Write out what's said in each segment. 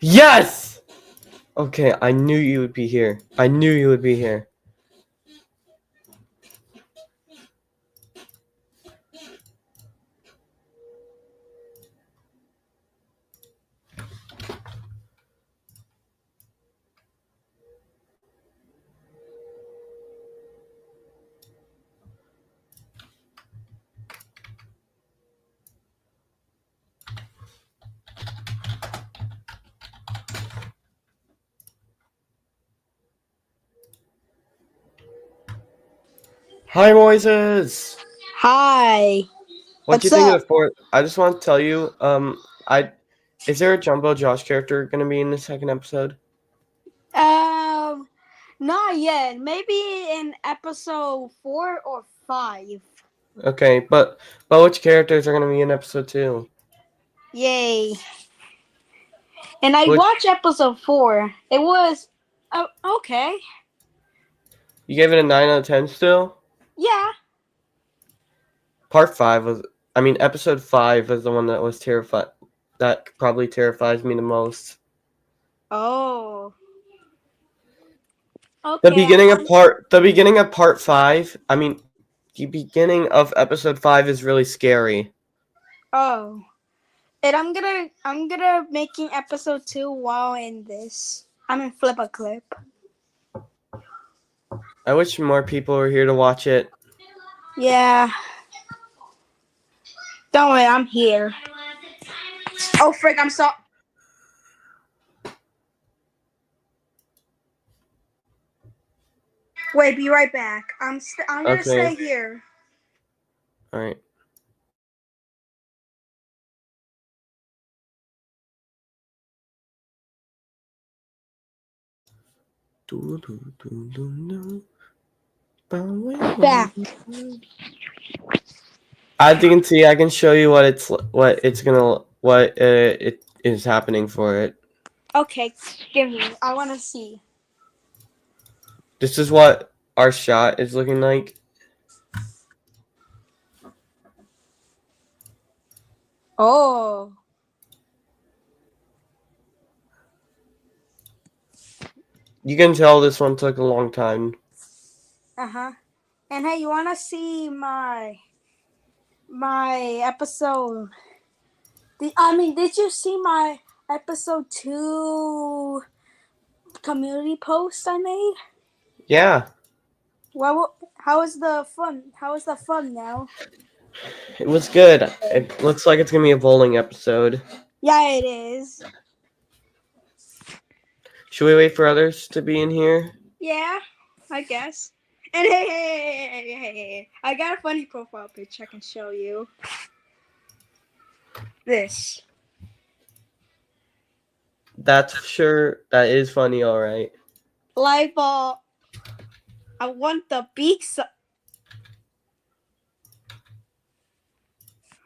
Yes! Okay, I knew you would be here. I knew you would be here. Hi, Moises! Hi. What do you What's think of up? the fourth? I just want to tell you, is there a Jumbo Josh character gonna be in the second episode? Um, Not yet. Maybe in episode 4 or 5. Okay, but which characters are gonna be in episode 2? Yay. And I Which watched episode 4. It was okay. you gave it a 9 out of 10 still? Yeah. Part 5 was, I mean, episode 5 is the one that was terrified. That probably terrifies me the most. Oh. The Okay. beginning of part 5. I mean, the beginning of episode 5 is really scary. Oh. And I'm gonna making episode 2 while in this. I'm in flip a clip. I wish more people were here to watch it. Yeah. Don't worry, I'm here. Oh frick, I'm so. Wait, be right back. I'm gonna Okay, stay here. all right. Back. As you can see, I can show you what it is happening for it. Okay, give me. I want to see. This is what our shot is looking like. Oh. You can tell this one took a long time. Uh-huh. And hey, you want to see my episode? Did you see my episode 2 community post I made? Yeah, Well, how is the fun? How is the fun now? it was good. It looks like it's gonna be a bowling episode. Yeah, it is. Should we wait for others to be in here? Yeah, I guess. And hey, I got a funny profile picture I can show you. This. That's sure. That is funny. All right. Live ball. I want the big.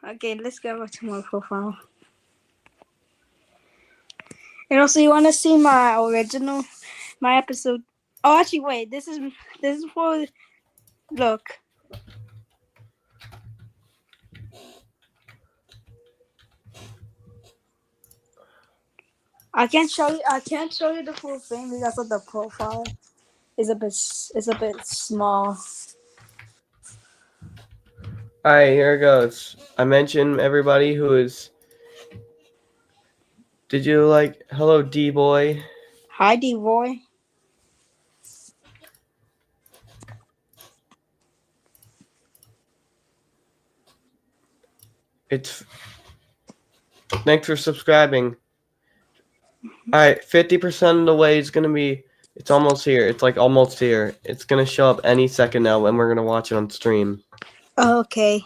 Okay, let's go to my profile. And also, you want to see my episode? Oh, actually, wait. This is for look. I can't show you the full thing because of the profile. Is a bit small. All right, here it goes. I mentioned everybody who is. Did you like hello D boy? Hi, D boy. It's thanks for subscribing. All right, 50% of the way is gonna be. It's almost here. It's like almost here. It's gonna show up any second now, and we're gonna watch it on stream. Okay.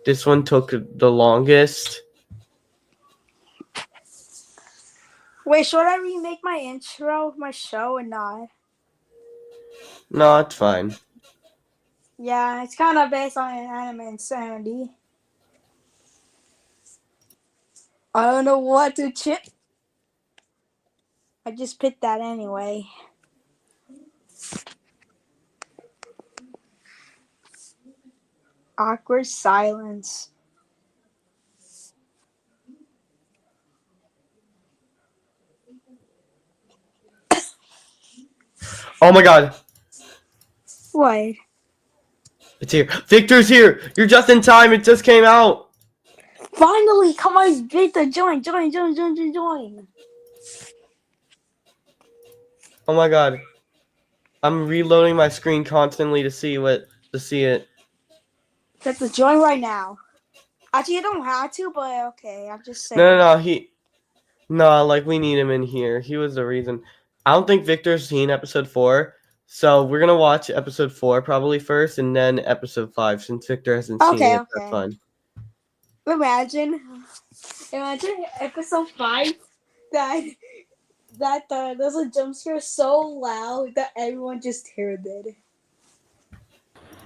This one took the longest. Wait, should I remake my intro of my show or not? No, it's fine. Yeah, it's kind of based on an anime insanity. I don't know what to chip. I just picked that anyway. Awkward silence. Oh my god. What? It's here. Victor's here. You're just in time. It just came out. Finally, come on, Victor, join. Oh my god. I'm reloading my screen constantly to see it. That's the join right now. Actually, you don't have to, but okay, I'm just saying. No. No, like we need him in here. He was the reason. I don't think Victor's seen episode 4. So we're gonna watch episode 4 probably first and then episode 5 since Victor hasn't seen Okay, it. That's okay. fine. Imagine episode 5 that there's a jump scare so loud that everyone just heard it.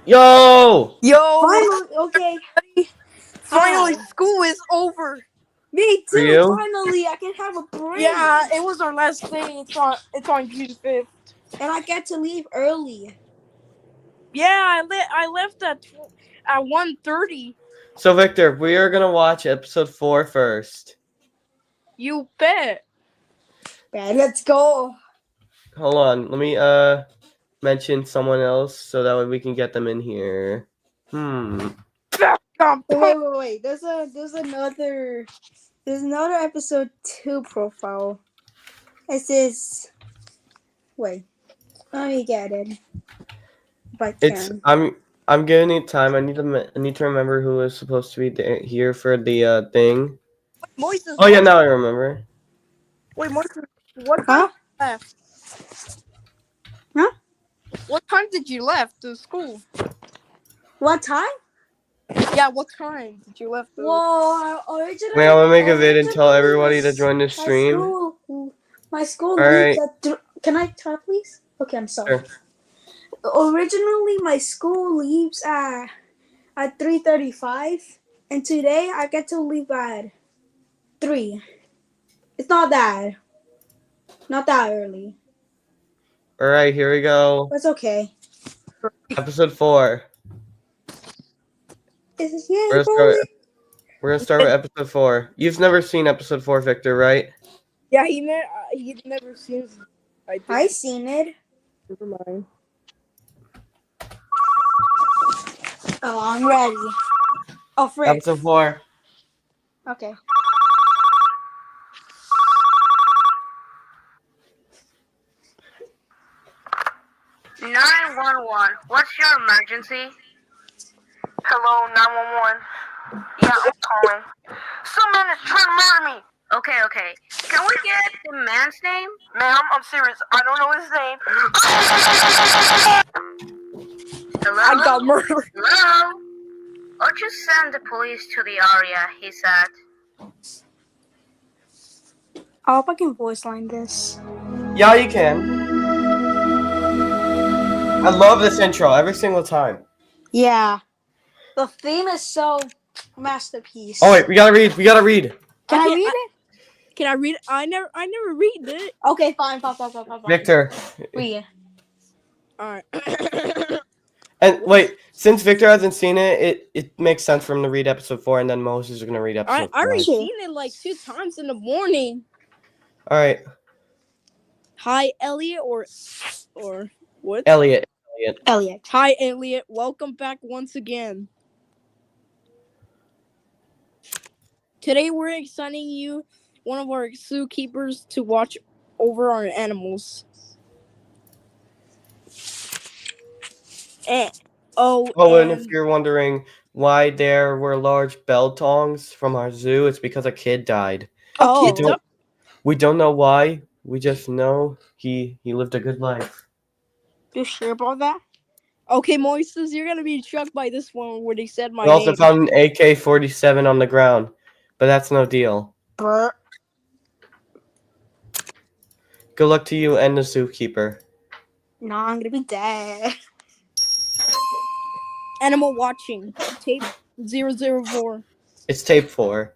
Yo! Yo, Finally, okay. finally Hi. school is over. Me For too. you? Finally, I can have a break. Yeah, it was our last day. It's on June 5th. And I get to leave early. Yeah, I left at 1:30. So Victor, we are gonna watch episode 4 first. You bet. Okay, let's go. Hold on, let me mention someone else so that way we can get them in here. Wait. There's another episode 2 profile. It says, wait, let me get it. If I can. I'm giving it time. I need to remember who is supposed to be here for the thing. Moises. Oh yeah, now I remember. Wait, Moises, what time did you left? Huh? What time did you left to school? What time? Yeah, what time did you left? Well, originally. Wait, I'm gonna make a vid and tell everybody to join the stream. My school All leaves right. at. Can I talk, please? Okay, I'm sorry. Sure. Originally, my school leaves at 3:35, and today I get to leave at 3. It's not that early. All right, here we go. But it's okay. Episode 4. Yay, We're gonna start with episode 4. You've never seen episode 4, Victor, right? Yeah, he never seen. I seen it. Never mind. Oh, I'm ready. Oh, frick. Episode 4. Okay. "911, what's your emergency?" "Hello, 911. Yeah, I'm calling. Some man is trying to murder me." Okay. Can we get the man's name?" "Ma'am, I'm serious. I don't know his name." "Hello? I got murdered. Hello? I'll just send the police to the area," he said. I hope I can voice line this. Yeah, you can. I love this intro every single time. Yeah. The theme is so masterpiece. Oh wait, we gotta read. Can I read it? Can I read it? I never read it. Okay, fine. Victor. Read. Alright. And wait, since Victor hasn't seen it, it makes sense for him to read episode 4, and then Moses is gonna read I episode 5. already seen it like 2 times in the morning. All right, Hi, Elliot, or what? Elliot. Hi, Elliot. Welcome back once again. Today we're assigning you one of our zookeepers to watch over our animals. And And if you're wondering why there were large bell tongs from our zoo, it's because a kid died. We don't know why. We just know he lived a good life. You sure about that? Okay, Moises, you're gonna be shocked by this one where they said my We also name. found an AK-47 on the ground, but that's no deal. Brr. Good luck to you and the zookeeper. No, I'm gonna be dead. Animal watching. Tape 004. It's tape 4.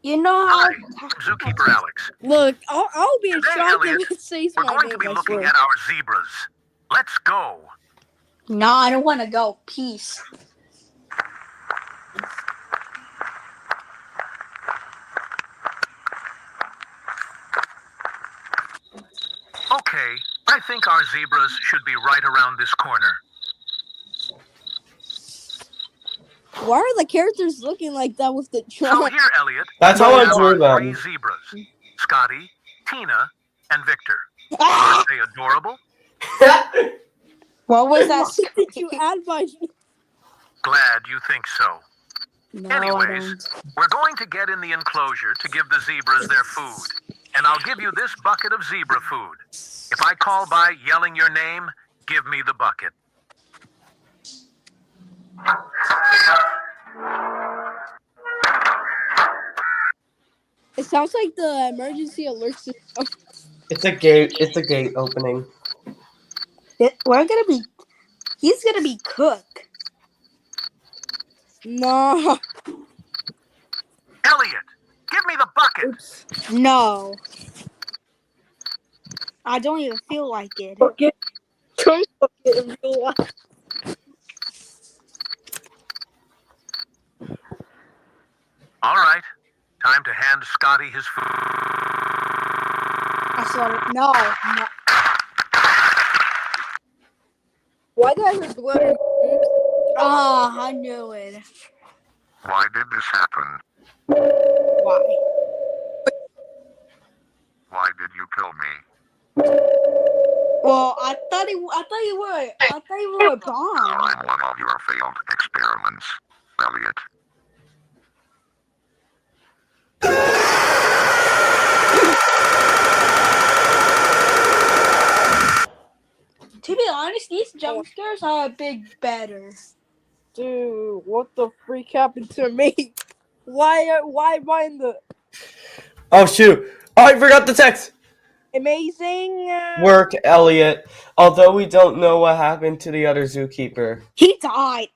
You know how. Zookeeper Alex. Look, I'll be Today, shocked Elliot, if it says We're my going name, to be I looking swear. at our zebras. Let's go. No, I don't want to go. Peace. Okay, I think our zebras should be right around this corner. Why are the characters looking like that with the So drum? here, Elliot, That's we how I have drew our 3 them. zebras. Scotty, Tina, and Victor. Ah! Aren't they adorable? What was that? Why did you add my? Glad you think so. No, Anyways, I don't. we're going to get in the enclosure to give the zebras their food. And I'll give you this bucket of zebra food. If I call by yelling your name, give me the bucket. It sounds like the emergency alert system. It's a gate. It's a gate opening. We're gonna be. He's gonna be cook. No. Elliot, give me the bucket. Oops. No. I don't even feel like it. Okay. Don't forget in real life. All right, time to hand Scotty his food. I saw it. No. Why do I have blood? Oh, I knew it. Why did this happen? Why? Why did you kill me? Well, I thought you were a bomb. I'm one of your failed experiments, Elliot. To be honest, these jump scares are a bit better. Dude, what the freak happened to me? Why am I in the Oh shoot! Oh, I forgot the text. amazing? Work, Elliot. Although we don't know what happened to the other zookeeper. He died.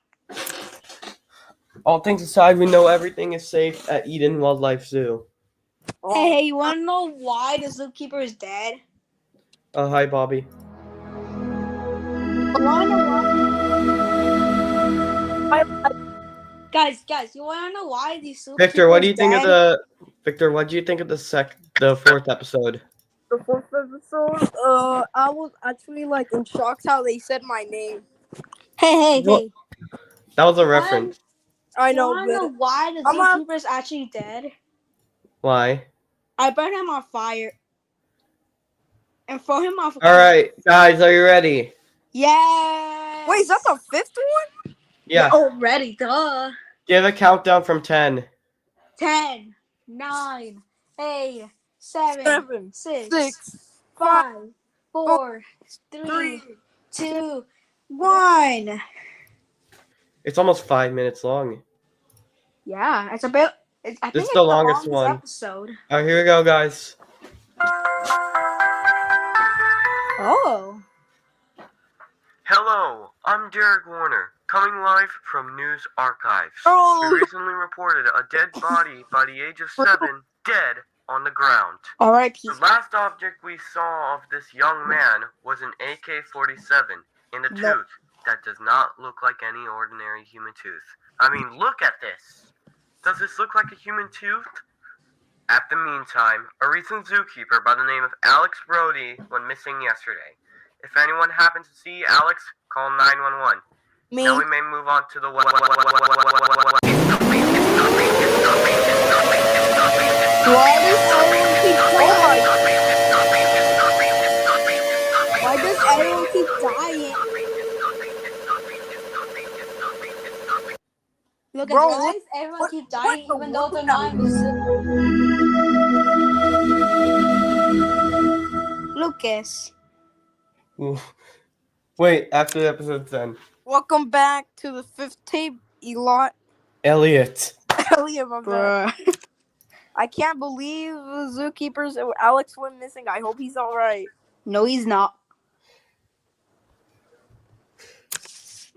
All things aside, we know everything is safe at Eden Wildlife Zoo. Oh, Hey, you wanna know why the zookeeper is dead? Hi, Bobby. You wanna know why? Guys, you wanna know why these zookeepers Victor, what do you think of dead? what do you think of the 4th episode? the 4th episode. I was actually like in shock how they said my name. Hey. What? That was a reference. I You know, wanna know but why the I'm not- zookeeper is actually dead? Why? I burn him on fire and throw him off. All right, guys, are you ready? Yeah. wait, is that the 5th one? Yeah. Already, duh. Give a countdown from 10. 10, 9, 8, 7, 7, 6, 6, 5, 4, 3, 3. 2, 1. It's almost 5 minutes long. Yeah, it's about. I think This is it's the longest one. episode. All right, here we go, guys. Oh. Hello, I'm Derek Warner, coming live from News Archives. Oh. We recently reported a dead body by the age of 7 dead on the ground. R.I.P. The last object we saw of this young man was an AK-47 in a tooth that does not look like any ordinary human tooth. I mean, look at this. Does this look like a human tooth? At the meantime, a recent zookeeper by the name of Alex Brody went missing yesterday. If anyone happens to see Alex, call 911. Me. Now we may move on to the Why does everyone keep dying? Look at Bro, why does everyone keep dying what even the though they're world? not Lucas. Wait, after the episode's done. Welcome back to the 5th tape, Elot. Elliot. Elliot, my bad. I can't believe the zookeepers. Alex went missing. I hope he's all right. No, he's not.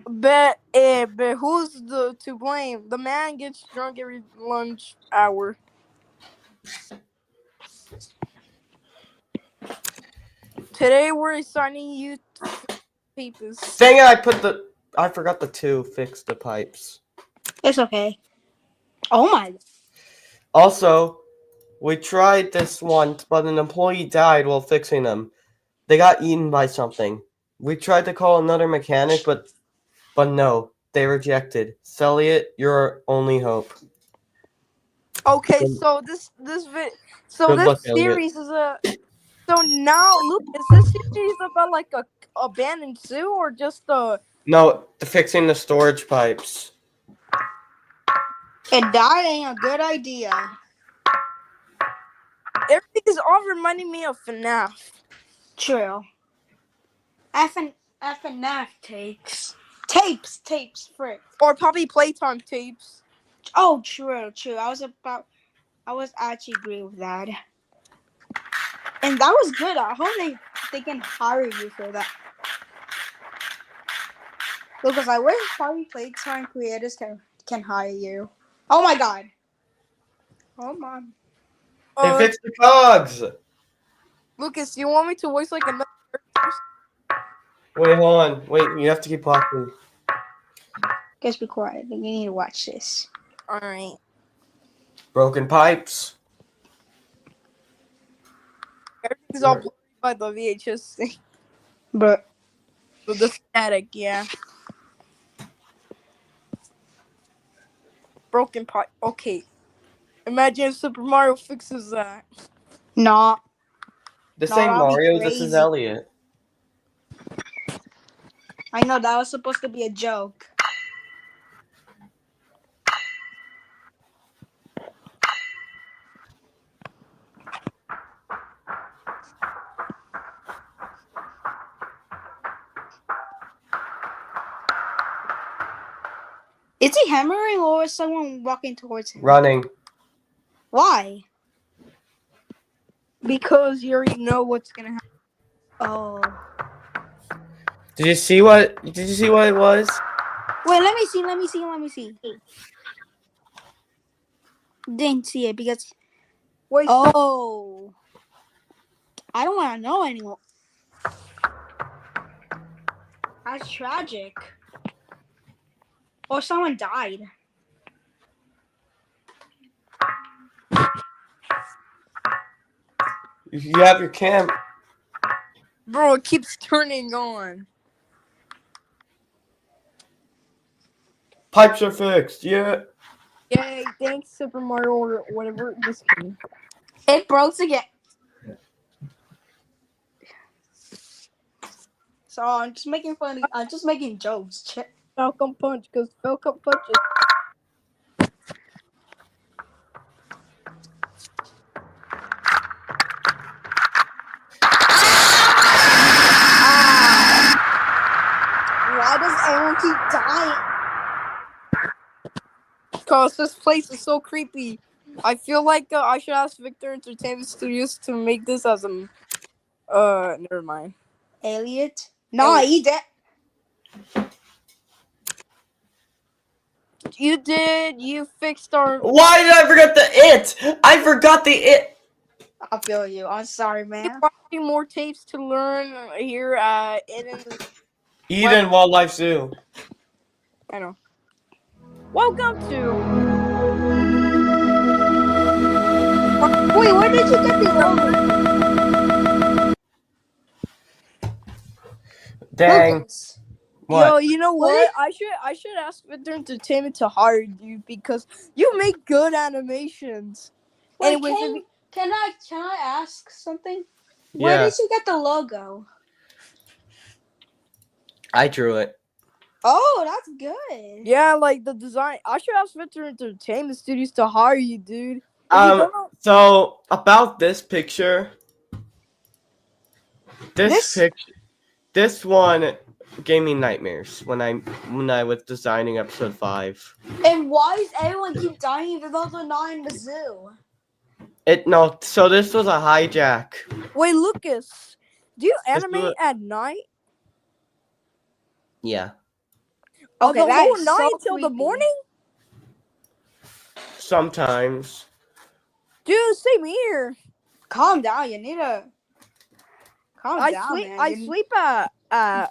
But who's to blame? The man gets drunk every lunch hour. Today we're assigning you papers. Dang it, I forgot the 2 fix the pipes. It's okay. Oh my. Also, we tried this once, but an employee died while fixing them. They got eaten by something. We tried to call another mechanic, but no, they rejected. Elliot, you're our only hope. Okay, Good- so this Good this luck, Elliot. series is a so now look, is this series about like a abandoned zoo or just the No, fixing the storage pipes. And that ain't a good idea. everything is all reminding me of FNAF. True. FNF tapes, frick. Or probably Playtime tapes. Oh, true. I was actually agree with that. And that was good. I hope they can hire you for that. Because I wish probably Playtime creators can hire you. Oh my god. Oh my. They fixed the cogs. Lucas, you want me to voice like another character? Wait, hold on. Wait, you have to keep talking. Guys, be quiet. You need to watch this. Alright. Broken pipes. Everything's all blurry by the VHS thing. But With the static, yeah. Broken pipe. Okay. Imagine if Super Mario fixes that. nah. This No, ain't that'll be Mario, this is crazy. Elliot. I know that was supposed to be a joke. Is he hammering or is someone walking towards him? Running. Why? Because you already know what's gonna happen. Oh. Did you see what it was? Wait, let me see. Didn't see it because Wait, oh. I don't want to know anymore. That's tragic. Or someone died. You have your cam. bro, it keeps turning on. Pipes are fixed. Yeah. Yay, thanks Super Mario or whatever this game. It broke again. So I'm just making fun. I'm just making jokes. Falcon Punch, because Falcon Punch is Why does everyone keep dying? because this place is so creepy. I feel like I should ask Victor Entertainment Studios to make this as a never mind. Elliot? Nah, he dead. You did. You fixed our. Why did I forget the it? I forgot the it. I feel you. I'm sorry, man. Watching more tapes to learn here at Eden Wildlife Zoo. I know. Welcome to. Wait, where did you get the logo? Dang. Lucas. What? Yo, you know what? What? I should ask Victor Entertainment to hire you because you make good animations. Wait, Anyways, can I ask something? Where Yeah, did you get the logo? I drew it. Oh, that's good. yeah, like the design. I should ask Victor Entertainment Studios to hire you, dude. If you don't know- So about this picture. This one gave me nightmares when I was designing episode 5. And why does everyone keep dying even though they're not in the zoo? So this was a hijack. Wait, Lucas, do you This animate was at night? Yeah. Okay, the that whole is night so till the creepy. morning? Sometimes. Dude, same here. Calm down. You need to calm down, man. I sleep at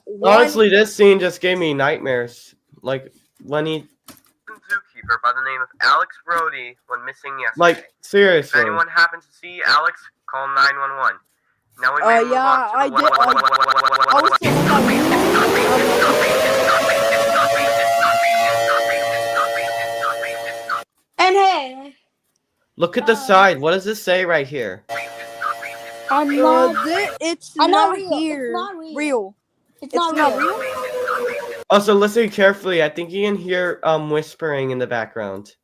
1. Honestly, this scene just gave me nightmares. Like when he Zookeeper by the name of Alex Brody went missing yesterday. like If seriously. anyone happens to see Alex, call 911. Now we may move Yeah, on to I the did. I was the one And hey, Look at the side. What does this say right here? I'm not. It's I'm not not real. It's here. not real. Real. It's It's not not real. real. Also, listen carefully. I think you can hear whispering in the background.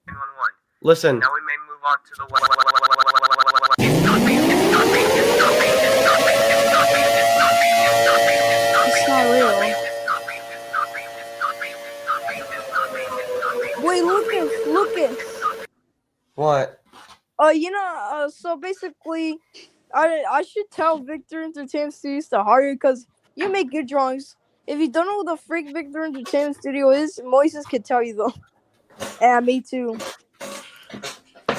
911. Listen. Now we may move on to the It's not real. Wait, Lucas. What? So basically, I should tell Victor Entertainment Studios to hire because you make good drawings. If you don't know what the freak Victor Entertainment Studio is, Moises could tell you though. Yeah, me too.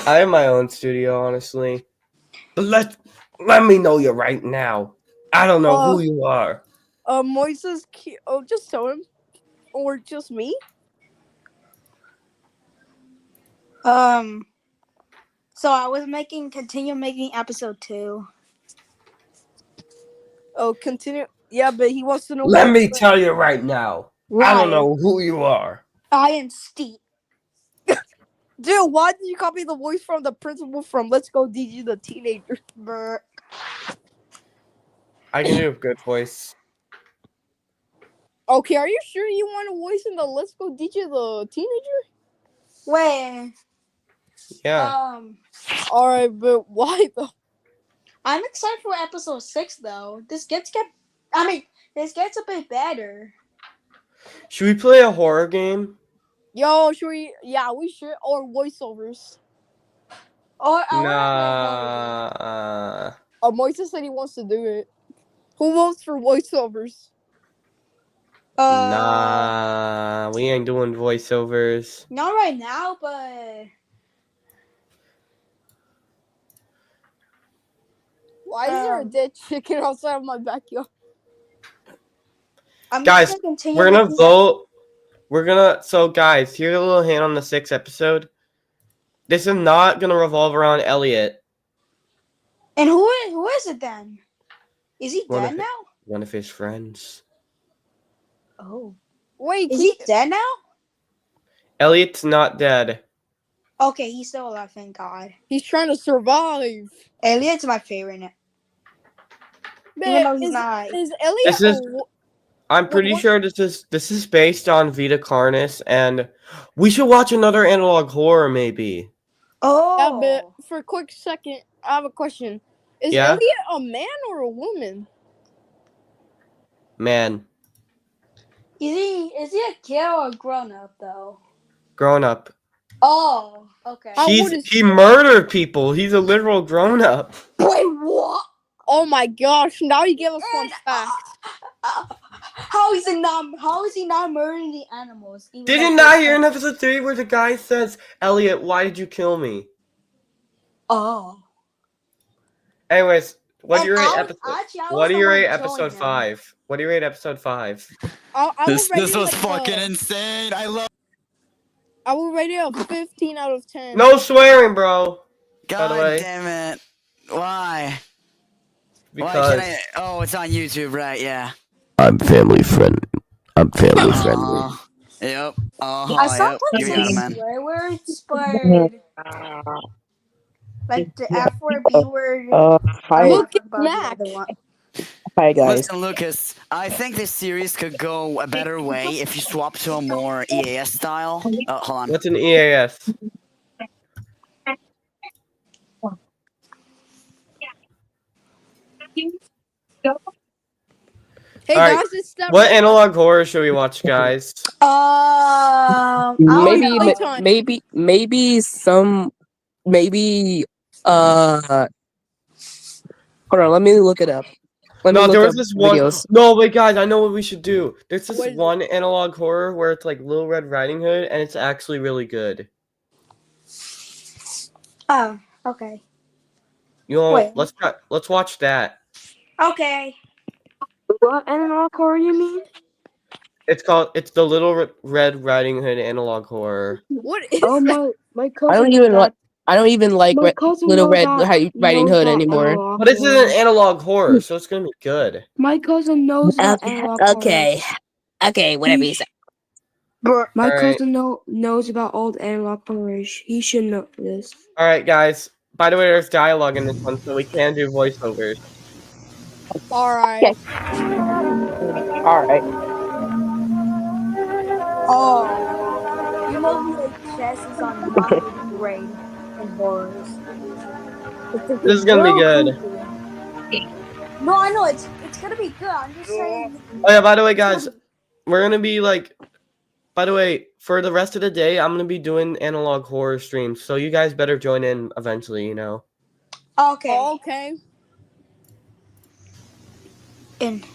I have my own studio, honestly. But let me know you right now. I don't know who you are. Moises, just tell him, or just me. So I was continue making episode 2. Oh, continue. Yeah, but he wants to know. Let me tell you right now. I don't Right. know who you are. I am Steve. Dude, why did you copy the voice from the principal from Let's Go DG the Teenager? Brr. I can do a good voice. Okay, are you sure you want a voice in the Let's Go DG the Teenager? Wait. Yeah. Alright, but why though? I'm excited for episode 6 though. This gets a bit better. Should we play a horror game? Yo, should we? Yeah, we should. Or voiceovers. Or Nah. Moises said he wants to do it. Who votes for voiceovers? Nah. We ain't doing voiceovers. Not right now, but Why is there a dead chicken outside of my backyard? I'm Guys, just gonna continue we're gonna making vote. So guys, here's a little hint on the 6th episode. This is not gonna revolve around Elliot. And who is it then? Is he One dead of now? One of his friends. Oh. Wait, Is he dead now? Elliot's not dead. Okay, he's still alive, thank God. he's trying to survive. Elliot's my favorite. Even Man, though he's not. is Elliot? I'm pretty sure this is based on Vita Carnus, and we should watch another analog horror, maybe. Oh. Yeah, but for a quick second, I have a question. Is Yeah? Elliot a man or a woman? Man, Is he a kid or a grown up though? grown up. Oh, okay. He murdered people. He's a literal grown up. Wait, what? Oh my gosh! Now you give us fun fact. How is he not murdering the animals? Did you not hear in episode 3 where the guy says, "Elliot, why did you kill me?" Oh. Anyways, what do you rate episode 5? What do you rate episode 5? This was fucking insane. I will rate it a 15 out of 10. No swearing, bro. By the way. God damn it! Why? Because Oh, it's on YouTube, right? Yeah. I'm family friendly. Yep. I sometimes You got it, man. swear words, but like the F word, B word. Hi. Look at Mac. Hi, guys. Listen, Lucas, I think this series could go a better way if you swap to a more EAS style. Hold on. what's an EAS? Hey All right, guys, it's that. What analog horror should we watch, guys? Maybe hold on, let me look it up. No, there was this one. No, wait, guys, I know what we should do. There's this one analog horror where it's like Little Red Riding Hood, and it's actually really good. Oh, okay. You know, Wait. let's watch that. Okay. What analog horror you mean? It's the Little Red Riding Hood analog horror. What is Oh that? my cousin. I don't even like My cousin Little knows Red Riding Hood anymore. But this is an analog horror, so it's gonna be good. My cousin knows about analog Okay. horror. Okay, whatever you say. Bro, My Alright. cousin knows about old analog horror. He should know this. Alright, guys. By the way, there's dialogue in this one, so we can do voiceovers. All right. All right. oh, you know who like Chess is on not good grade in horrors. This is gonna be good. No, I know it's gonna be good. I'm just saying. Oh yeah, by the way, guys, we're gonna be like. By the way, for the rest of the day, I'm gonna be doing analog horror streams, so you guys better join in eventually. You know. Okay. Okay. And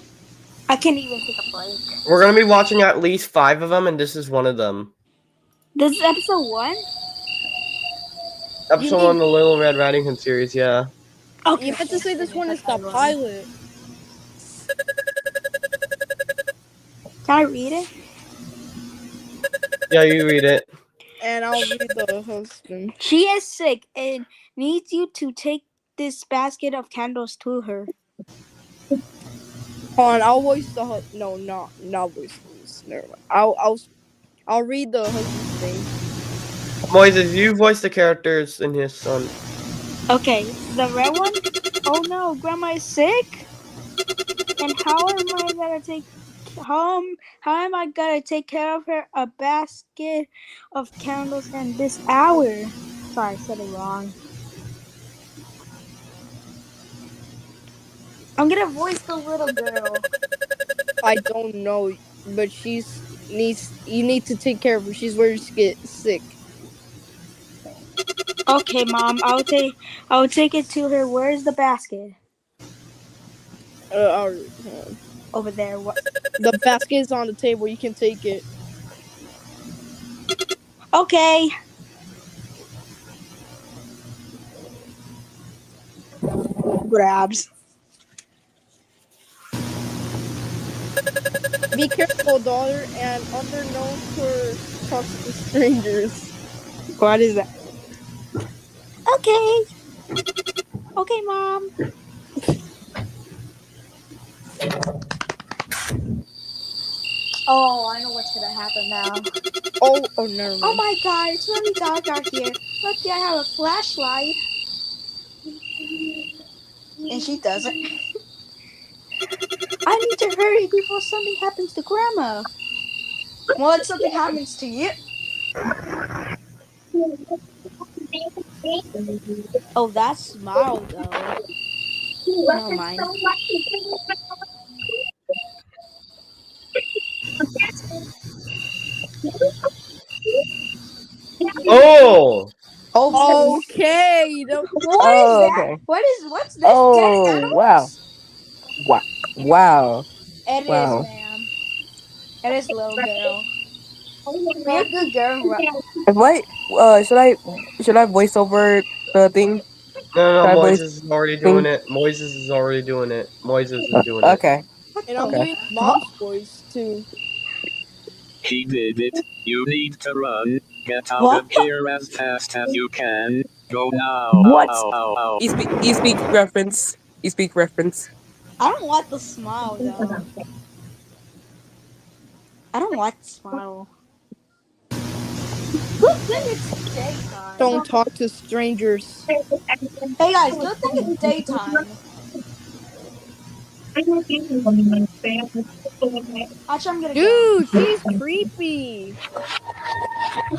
I can't even take a break. We're gonna be watching at least 5 of them, and this is one of them. This is episode 1. Episode 1 of the Little Red Riding Hood series. Yeah. Okay. You meant to say this one is the pilot. Can I read it? Yeah, you read it. And I'll read the husband. She is sick and needs you to take this basket of candles to her. Hold on, I'll voice the no, not voice this. Never mind. I'll read the husband's name. Moises, you voice the characters in his son. Okay, the red one. Oh no, Grandma is sick. And how am I gonna take care of her? A basket of candles in this hour. Sorry, I said it wrong. I'm gonna voice the little girl. I don't know, but you need to take care of her. She's very sick. Okay, Mom, I'll take it to her. Where's the basket? Over there. What? The basket is on the table. You can take it. Okay. Grabs. Be careful, daughter, and underknown for talks to strangers. What is that? Okay. Okay, Mom. Oh, I know what's gonna happen now. Oh, never mind. Oh my God, it's really dark out here. Look, I have a flashlight. And she doesn't. I need to hurry before something happens to Grandma. What something happens to you? Oh, that smile though. Never mind. Oh! Okay. What is that? Okay. What's this? Oh, wow. Wow. It Wow. is, ma'am. It is, little girl. Be a good girl. Should I voice over the thing? No, Should I Moises voice is already doing it. Moises is already doing it. Moises is doing it. Okay. And I'm doing Mom's voice too. He did it. You need to run. Get out of here as fast as you can. Go now. What? You speak reference. You speak reference. I don't want the smile though. I don't want the smile. Good thing it's daytime. Don't talk to strangers. Hey guys, good thing it's daytime. Actually, I'm gonna go. Dude, she's creepy.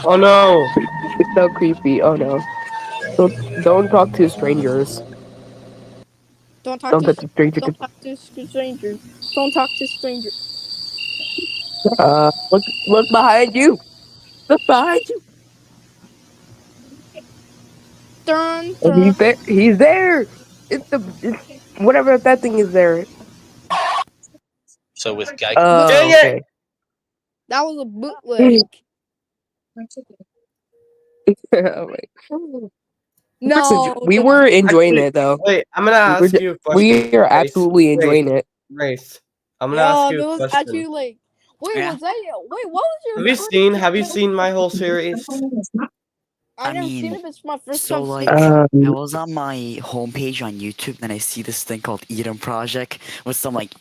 Oh no! It's so creepy. Oh no. Don't talk to strangers. Don't Don't talk talk to strangers. Don't talk to strangers. Don't talk to strangers. Look behind you. Look behind you. Dun, Oh, dun. He's there. It's whatever that thing is there. So with Geico. Dang it! Okay. That was a bootleg. Oh, wait. No, we were enjoying it though. Wait, I'm gonna ask you a question. We are absolutely enjoying it. Race. I'm gonna ask you it a was question. actually like, wait, Yeah. was that? Wait, what was your? Have you seen my whole series? I I never mean, seen it. It's my first so time like, seeing it. I was on my homepage on YouTube, then I see this thing called Eden Project with some like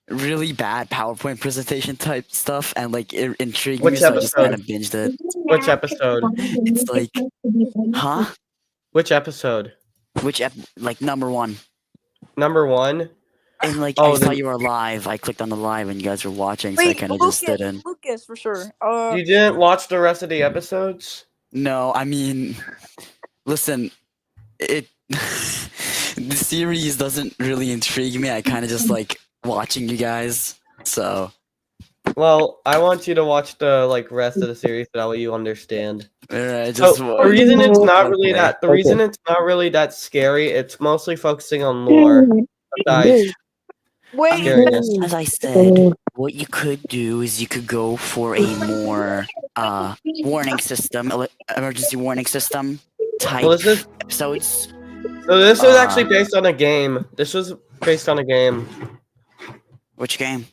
really bad PowerPoint presentation type stuff, and like it intrigued me, Which so I just kind of episode? binged it. Which episode? It's like, huh? Which episode? Like number one. Number 1? And like Oh, I saw then you were live. I clicked on the live and you guys were watching, so I Wait, kind of just stood in. Lucas for sure. you didn't watch the rest of the episodes? No, I mean, listen, it the series doesn't really intrigue me. I kind of just like watching you guys. So Well, I want you to watch the rest of the series so that way you understand. alright, So just the reason it's not really okay. that the reason it's not really that scary, it's mostly focusing on lore. Besides Wait, scariness. As I said, what you could do is you could go for a more warning system, emergency warning system type Well, this is episodes. actually based on a game. This was based on a game. Which game?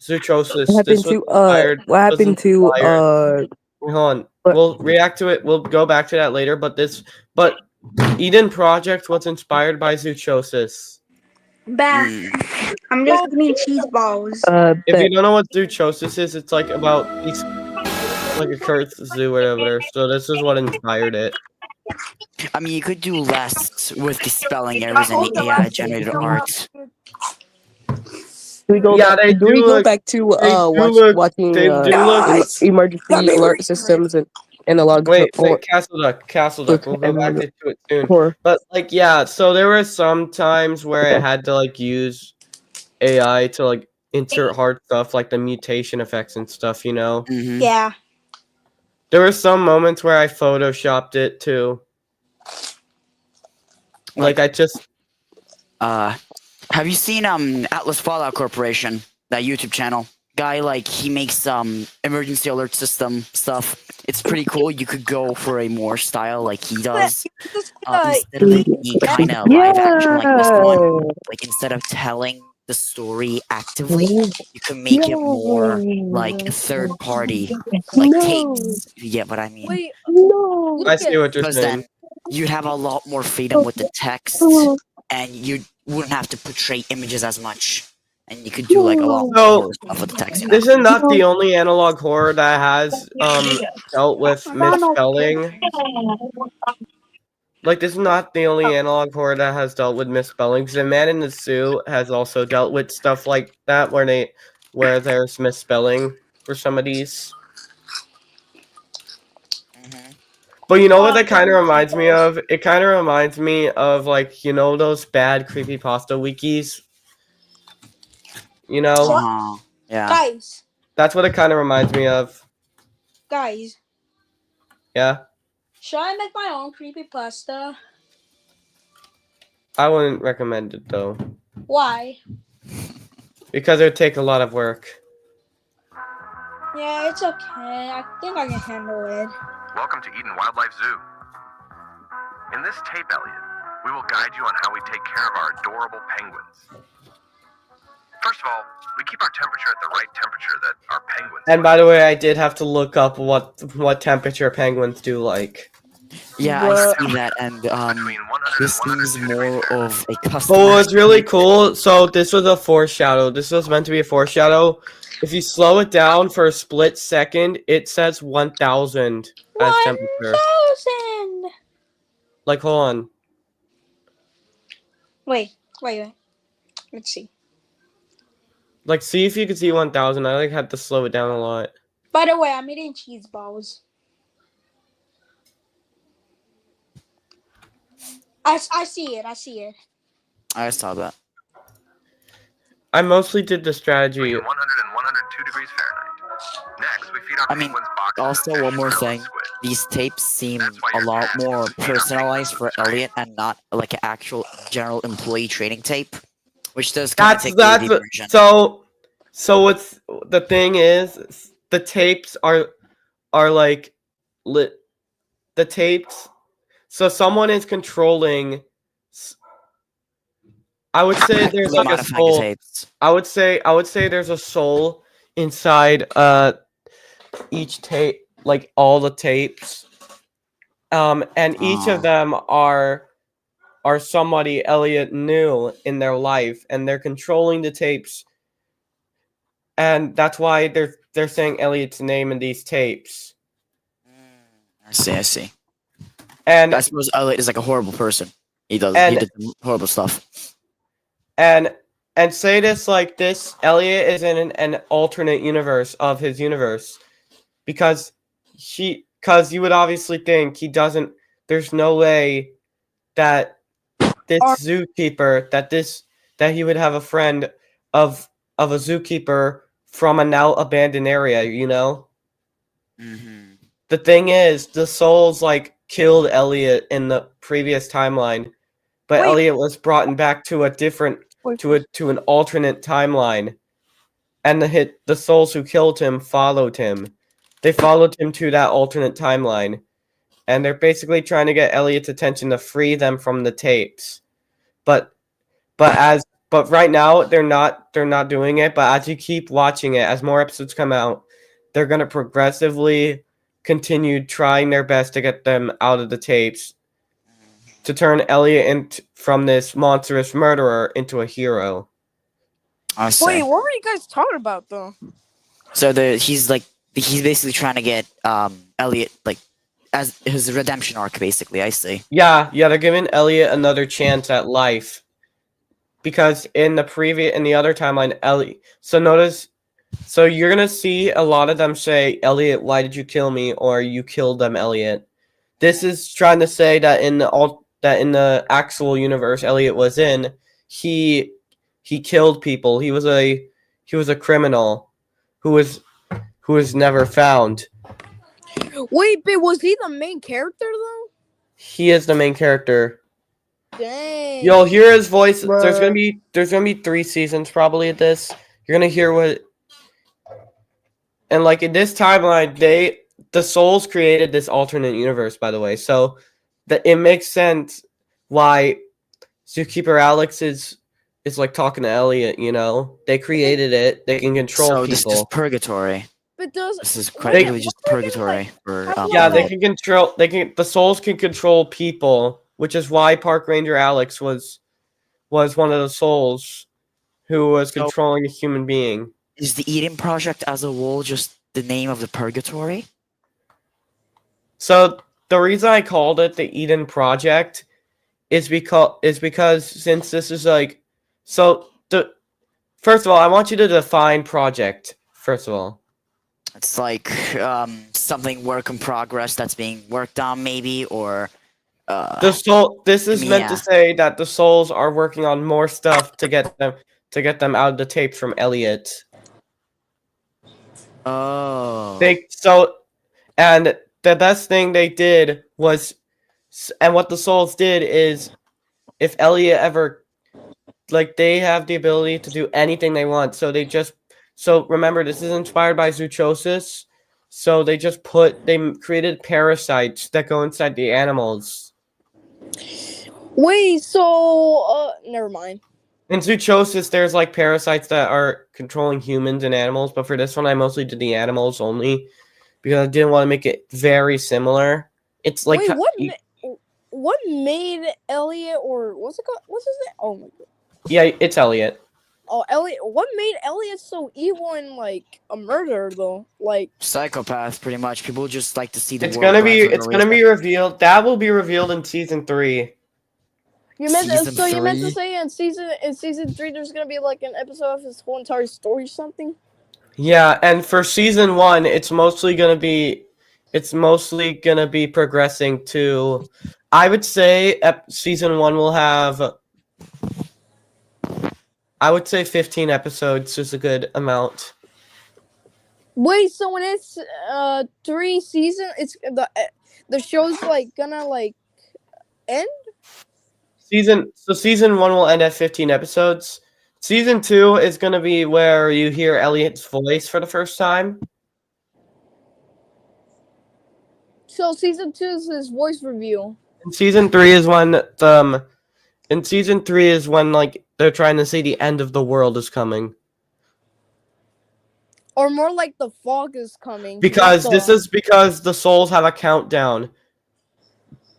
Zootrosis. What This happened was to inspired. what happened to Hold on. What- We'll react to it. We'll go back to that later. But Eden Project was inspired by Zootrosis. Bah. I'm just eating cheese balls. If you don't know what Zootrosis is, it's like about like a cursed zoo or whatever. So this is what inspired it. I mean, you could do less with the spelling errors and the AI generated art. do we go Yeah, back, they do do we go look- back to they watching do look- emergency alert systems and analog Wait, Castle Duck. We'll go back to it soon. horror? But yeah, so there were some times where it had to use AI to insert hard stuff like the mutation effects and stuff, you know. Mm-hmm. Yeah. There were some moments where I photoshopped it too. I just Have you seen Atlas Fallout Corporation, that YouTube channel? Guy he makes emergency alert system stuff. It's pretty cool. You could go for a more style like he does. Instead of it being kind of live action like this one, instead of telling the story actively, you can make it more like a third party, tapes. If you get what I mean? wait, I see what you're Because saying. then you'd have a lot more freedom with the text, and you wouldn't have to portray images as much, and you could do a lot more stuff with the text. You know? This is not the only analog horror that has dealt with misspelling. This is not the only analog horror that has dealt with misspellings. The Man in the Zoo has also dealt with stuff like that where there's misspelling for some of these. But you know what that kind of reminds me of? It kind of reminds me of those bad creepypasta wikis. You know? Yeah. Guys, That's what it kind of reminds me of. guys, Yeah? should I make my own creepypasta? I wouldn't recommend it though. Why? Because it would take a lot of work. Yeah, it's okay. I think I can handle it. Welcome to Eden Wildlife Zoo. In this tape, Elliot, we will guide you on how we take care of our adorable penguins. First of all, we keep our temperature at the right temperature that our penguins And by the way, I did have to look up what temperature penguins do like. Yeah, I see that, and between 100 this and seems 102 degrees more Fahrenheit. of a custom. Oh, it's really cool. So this was a foreshadow. This was meant to be a foreshadow. If you slow it down for a split second, it says 1000 as temperature. 1,000! Hold on. Wait. Let's see. See if you can see 1000. I had to slow it down a lot. By the way, I'm eating cheese balls. I see it. I saw that. I mostly did the strategy. Between 100 and 102 degrees Fahrenheit. Next, we feed our I mean, penguins boxes of Also, fish, one more krill, thing. and squid. These tapes seem That's why a your lot parents more used to feed our personalized for penguins Elliot and not like an actual general employee training tape, which does kind of take the That's AV version. so what's the thing is the tapes are lit. The tapes. So someone is controlling. I would say there's They're a modifying the soul. tapes. I would say there's a soul inside each tape, all the tapes. And each of Oh. them are somebody Elliot knew in their life, and they're controlling the tapes, and that's why they're saying Elliot's name in these tapes. I see. I see. And I suppose Elliot is like a horrible person. He And- did some horrible stuff. and say this like this: Elliot is in an alternate universe of his universe, because you would obviously think he doesn't. There's no way that this zookeeper that he would have a friend of a zookeeper from a now abandoned area, you know? Mm-hmm. The thing is, the souls like killed Elliot in the previous timeline, but Wait. Elliot was brought back to a different to an alternate timeline, and the souls who killed him followed him. They followed him to that alternate timeline, and they're basically trying to get Elliot's attention to free them from the tapes. But right now they're not doing it. But as you keep watching it, as more episodes come out, they're gonna progressively continue trying their best to get them out of the tapes, to turn Elliot from this monstrous murderer into a hero. I see. Wait, what were you guys talking about though? So he's basically trying to get Elliot like as his redemption arc, basically. I see. Yeah, they're giving Elliot another chance at life. Because in the other timeline, Elliot. So you're gonna see a lot of them say, "Elliot, why did you kill me?" or "You killed them, Elliot." This is trying to say that in the actual universe Elliot was in, he killed people. He was a criminal who was never found. Wait, but was he the main character though? He is the main character. Dang. You'll hear his voice. Bruh. There's gonna be 3 seasons probably at this. You're gonna hear what, and like in this timeline, the souls created this alternate universe, by the way. So that it makes sense why Zookeeper Alex is like talking to Elliot. You know, they created it. They can control So people. this is just purgatory. But does This is Wait, quite really just what's like, purgatory for how Yeah, they long- can control. The souls can control people, which is why Park Ranger Alex was one of the souls who was So- controlling a human being. Is the Eden Project as a whole just the name of the purgatory? So the reason I called it the Eden Project is because since this is like, first of all, I want you to define project. First of all, It's like something work in progress that's being worked on, maybe, or this is meant yeah. to say that the souls are working on more stuff to get them out of the tapes from Elliot. oh, And the best thing they did was, and what the souls did is, if Elliot ever, like, they have the ability to do anything they want. So remember, this is inspired by zoochosis. So they created parasites that go inside the animals. Wait, so never mind. In zoochosis, there's like parasites that are controlling humans and animals, but for this one, I mostly did the animals only because I didn't want to make it very similar. It's like Wait, what made Elliot, or what's it called? What's his name? Oh my god. yeah, it's Elliot. Oh, Elliot. What made Elliot so evil and like a murderer though? Like psychopath, pretty much. People just like to see the It's world gonna burn be for no reason. revealed. That will be revealed in season 3. you meant Season you meant to 3? say in season 3 there's gonna be like an episode of his whole entire story or something? Yeah, and for season 1, it's mostly gonna be progressing to. I would say season 1 will have. I would say 15 episodes is a good amount. Wait, so when it's 3 season, it's the show's like gonna like end? Season 1 will end at 15 episodes. Season 2 is gonna be where you hear Elliot's voice for the first time. So season 2 is his voice reveal. And season 3 is when like they're trying to say the end of the world is coming. Or more like the fog is coming. Because not this the- is because the souls have a countdown.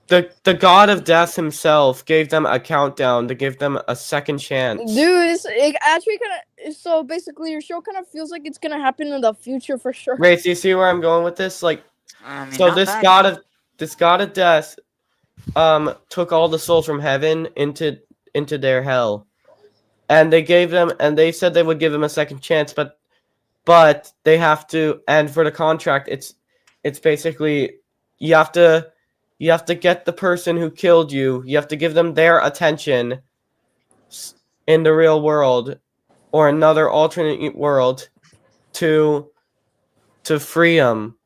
the god of death himself gave them a countdown to give them a second chance. Dude, it actually kind of. So basically, your show kind of feels like it's gonna happen in the future for sure. Wait, do you see where I'm going with this? Like, I mean, so not this bad. god of death took all the souls from heaven into their hell, and they said they would give them a second chance, but they have to, and for the contract, it's basically you have to get the person who killed you. You have to give them their attention in the real world or another alternate world to free them.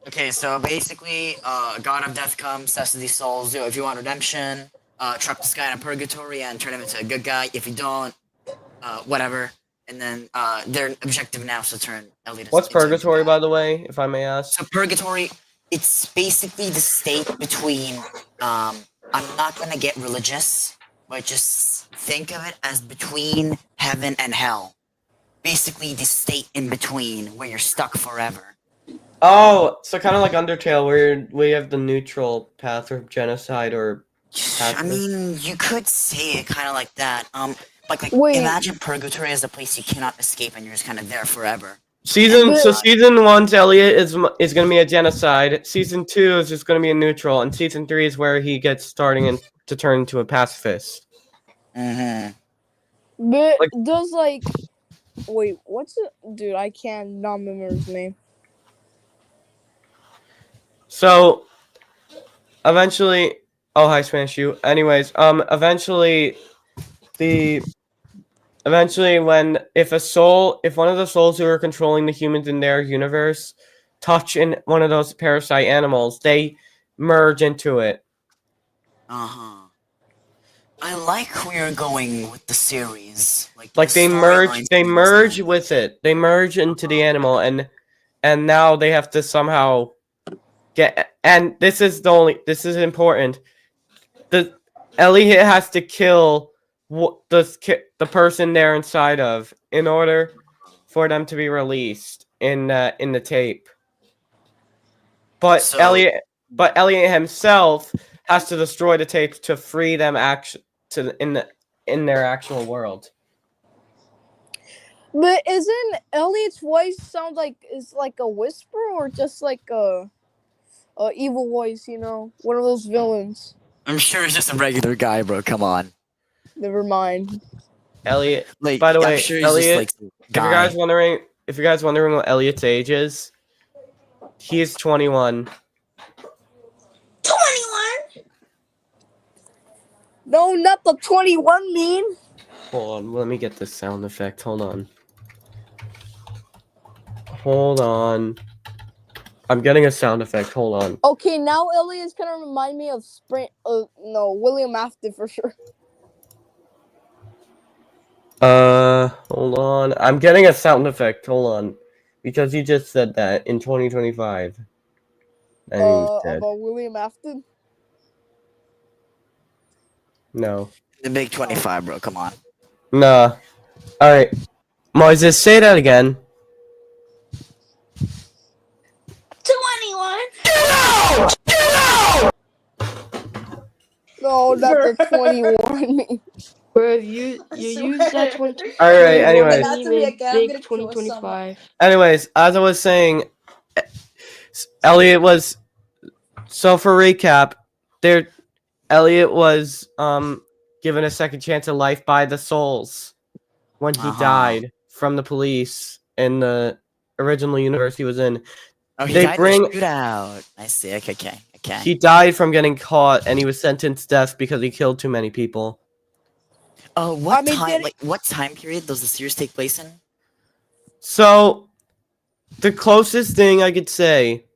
Okay, so basically, God of Death comes, says to these souls, yo, if you want redemption, trap this guy in purgatory and turn him into a good guy. If you don't, whatever. And then their objective now is to turn Elliot What's into a good purgatory, guy. by the way, if I may ask? So purgatory, it's basically the state between, I'm not gonna get religious, but just think of it as between heaven and hell. Basically the state in between where you're stuck forever. Oh, so kind of like Undertale, where we have the neutral path of genocide or I mean, you could say it kind of like that. Like Wait. imagine purgatory as a place you cannot escape and you're just kind of there forever. season 1's Elliot is gonna be a genocide. Season 2 is just gonna be a neutral, and season 3 is where he gets starting to turn into a pacifist. Mm-hmm. But Like- does wait, what's it? Dude, I can't not remember his name. So eventually, oh hi Spanish you. Anyways, eventually when if one of the souls who are controlling the humans in their universe touch in one of those parasite animals, they merge into it. Uh-huh. I like where you're going with the series. Like the they merge storylines with it. They merge into the animal, and now they have to somehow get. And this is important. The Elliot has to kill the person they're inside of in order for them to be released in the tape. But So- Elliot himself has to destroy the tape to free them in their actual world. But isn't Elliot's voice sound like is like a whisper or just like a evil voice? You know, one of those villains. I'm sure it's just a regular guy, bro. Come on. Never mind. Elliot. Like, By the way, I'm sure he's Elliot, just like if you guys wondering what Elliot's age is, he is 21. 21. No, not the 21 mean. Hold on, let me get this sound effect. Hold on. I'm getting a sound effect. Hold on. Okay, now Elliot's gonna remind me of William Afton for sure. Hold on. I'm getting a sound effect. Hold on. Because you just said that in 2025. And you said, About William Afton. no. the big 25, bro. Come on. Nah. Alright. Moises, say that again. 21. No, not the 21 mean. Bro, you use that 20. Alright, anyways. Not to me again, I'm Big gonna kill 2025. Anyways, as I was saying, Elliot was. So for recap, Elliot was given a second chance at life by the souls when he died from the police in the original universe he was in. Oh, he They died bring- in the shootout. I see. Okay. He died from getting caught, and he was sentenced to death because he killed too many people. What I mean, time? What time period does the series take place in? So, the closest thing I could say,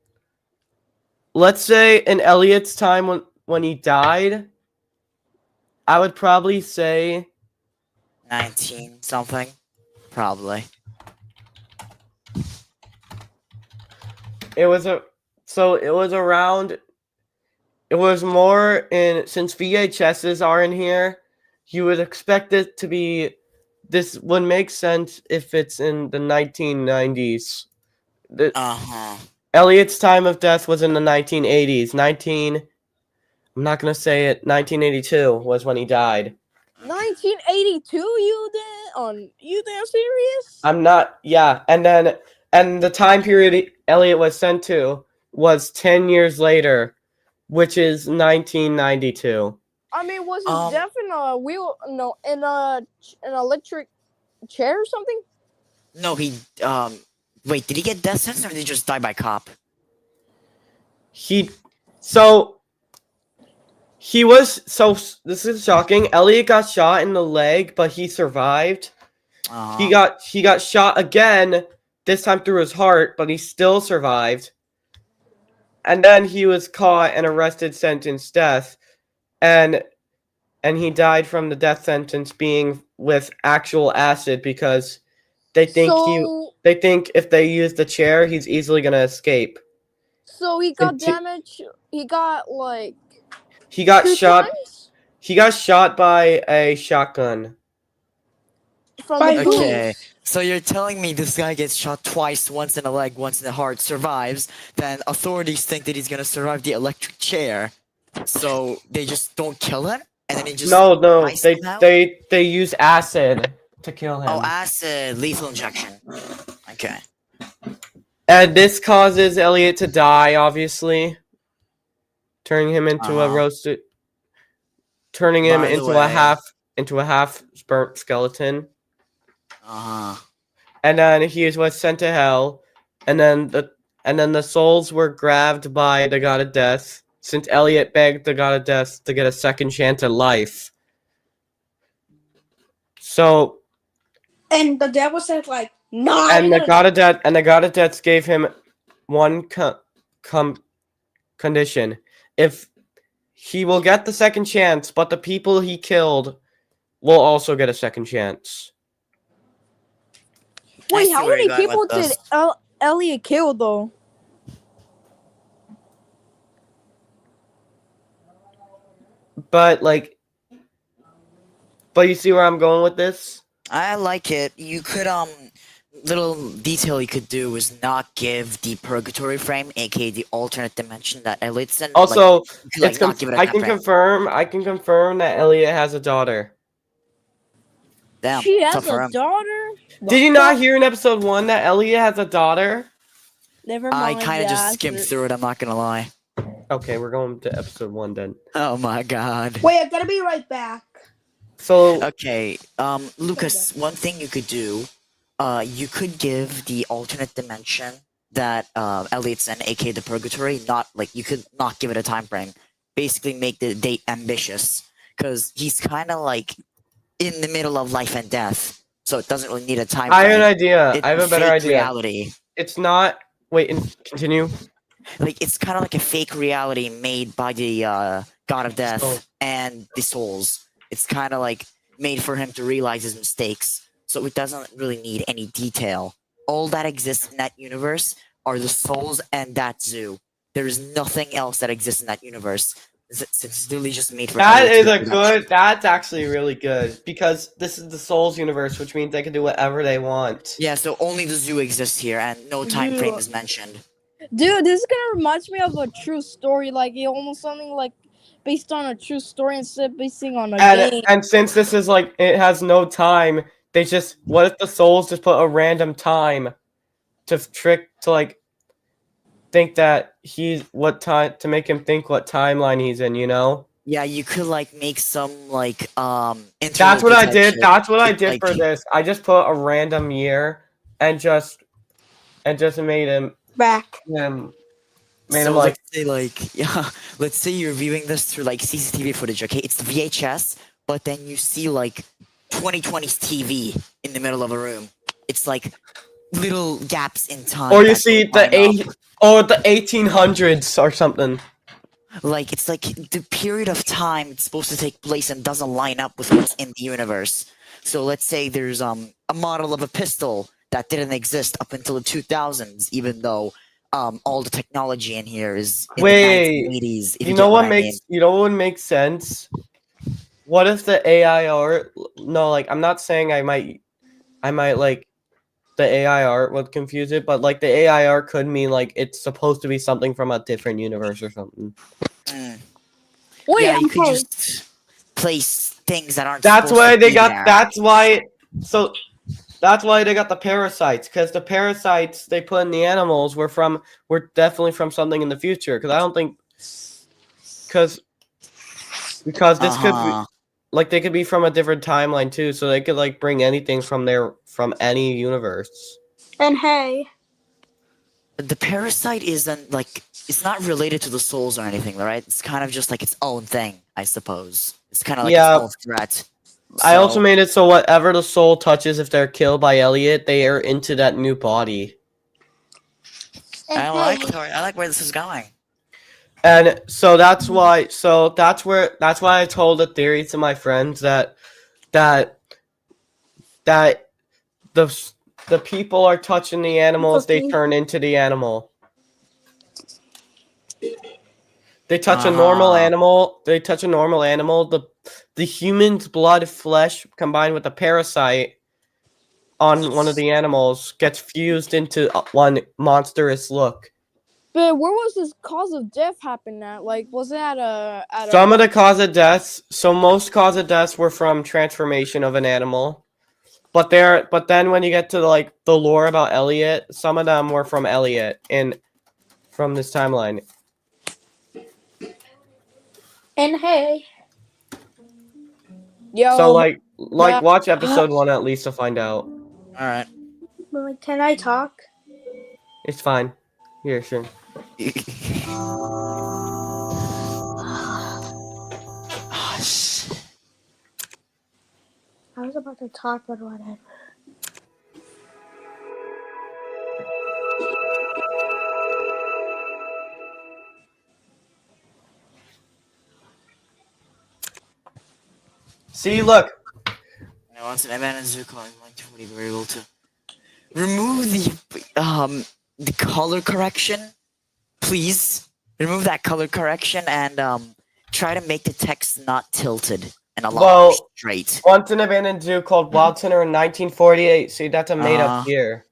let's say in Elliot's time when he died, I would probably say 19 something, probably. it was around. It was more in, since VHSs are in here, you would expect it to be. This would make sense if it's in the 1990s. Uh-huh. Elliot's time of death was in the 1980s. I'm not gonna say it. 1982 was when he died. 1982. You damn serious? I'm not. Yeah, and the time period Elliot was sent to was 10 years later, which is 1992. I mean, was his death in a wheel? No, in an electric chair or something? No, he wait, did he get death sentence or did he just die by cop? He was so. This is shocking. Elliot got shot in the leg, but he survived. He got shot again. This time through his heart, but he still survived. And then he was caught and arrested, sentenced death, and he died from the death sentence being with actual acid because they think if they use the chair, he's easily gonna escape. So he got damaged. He got like. He got 2 shot. times? He got shot by a shotgun. Okay, so you're telling me this guy gets shot twice, once in the leg, once in the heart, survives, then authorities think that he's gonna survive the electric chair, so they just don't kill him, and then he just No, dies somehow? they use acid to kill him. Oh, acid, lethal injection. Okay. And this causes Elliot to die, obviously, turning him into a roasted, turning him By the into a way- half burnt skeleton. Uh-huh. And then he was sent to hell, and then the souls were grabbed by the god of death, since Elliot begged the god of death to get a second chance at life. So, And the devil said like, no. and the god of death gave him one condition: if he will get the second chance, but the people he killed will also get a second chance. Wait, how many people did Elliot kill though? But you see where I'm going with this? I like it. You could, little detail you could do is not give the purgatory frame, aka the alternate dimension that Elliot's in. Also, not give it a I time can frame. confirm that Elliot has a daughter. Damn, She has tough for a him. daughter? Did you not hear in episode 1 that Elliot has a daughter? Never I mind. kind of just skimmed through it, I'm not gonna lie. Okay, we're going to episode 1 then. Oh my god. Wait, I gotta be right back. So, Okay, Lucas, one thing you could do, you could give the alternate dimension that Elliot's in, aka the purgatory, you could not give it a time frame. Basically make the date ambitious, because he's kind of like in the middle of life and death, so it doesn't really need a time frame. I have an idea. It's I have a better fake idea. reality. It's not. Wait, continue. Like, it's kind of like a fake reality made by the god of death and the souls. It's kind of like made for him to realize his mistakes, so it doesn't really need any detail. All that exists in that universe are the souls and that zoo. There is nothing else that exists in that universe. It's literally just made for. That's actually really good, because this is the Souls universe, which means they can do whatever they want. Yeah, so only the zoo exists here, and no time frame is mentioned. Dude, this is gonna remind me of a true story, like almost something like based on a true story instead of basing on a game. And since this is like, it has no time, what if the souls just put a random time to think that to make him think what timeline he's in, you know? Yeah, you could make some That's what I did. That's what I did for this. I just put a random year and just made him back. Let's say you're viewing this through CCTV footage, okay? It's the VHS, but then you see 2020's TV in the middle of a room. It's little gaps in time. Or you see the 1800s or something. It's the period of time it's supposed to take place and doesn't line up with what's in the universe. So let's say there's a model of a pistol that didn't exist up until the 2000s, even though all the technology in here is in the 1980s. You know what makes sense? What if the AI art? No, I'm not saying I might the AI art would confuse it, but the AI art could mean it's supposed to be something from a different universe or something. Wait, Yeah, you could okay. just place things that aren't That's supposed why to they be got. there. That's why they got the parasites, because the parasites they put in the animals were definitely from something in the future. Because I don't think because this could be Uh-huh. like they could be from a different timeline too, so they could like bring anything from any universe. And hey, The parasite isn't like it's not related to the souls or anything, right? It's kind of just like its own thing, I suppose. It's kind of like its Yeah, own threat. I also So, made it so whatever the soul touches, if they're killed by Elliot, they are into that new body. and I hey, like where this is going. And so that's why I told the theory to my friends that that the the people are touching the animals, they cookie. turn into the animal. They touch a normal Uh-huh. animal, the human's blood flesh combined with the parasite on one of the animals gets fused into one monstrous look. but where was this cause of death happen at? Like, was it at Some of the cause of deaths, so most cause of deaths were from transformation of an animal. But then when you get to like the lore about Elliot, some of them were from Elliot from this timeline. And hey, Yo, So like yeah. watch episode 1 at least to find out. All right. like, can I talk? It's fine. Here, sure. I was about to talk, but whatever. See, look. Now, once an abandoned zoo colony in 1940, we were able to remove the color correction. Please remove that color correction and try to make the text not tilted and a lot more Well, straight. once an abandoned zoo called Wild Center in 1948. See, that's a made-up year.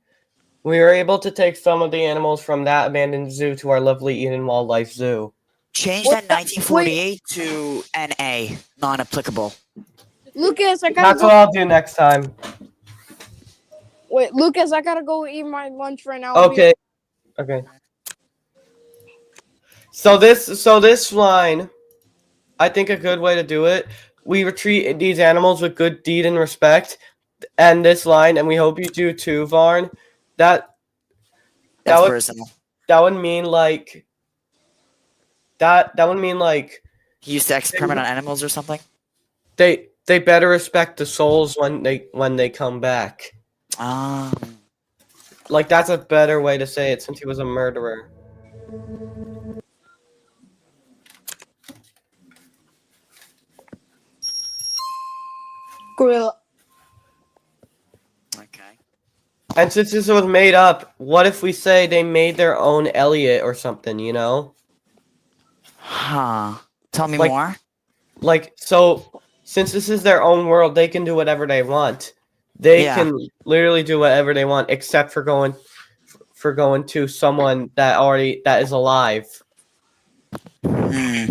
We were able to take some of the animals from that abandoned zoo to our lovely Eden Wildlife Zoo. Change What that 1948 to NA, non-applicable. Lucas, I gotta That's go. what I'll do next time. Wait, Lucas, I gotta go eat my lunch right now. I'll be- Okay. Okay. So this line, I think a good way to do it. We treat these animals with good deed and respect, and this line, and we hope you do too, Varn. That That's would personal. that would mean like that would mean like He used to experiment on animals or something. they better respect the souls when they come back. Like that's a better way to say it since he was a murderer. Gorilla. Okay. And since this was made up, what if we say they made their own Elliot or something, you know? Huh. Tell me Like- more. Like, so, since this is their own world, they can do whatever they want. They Yeah. can literally do whatever they want, except for going to someone that is alive. Hmm.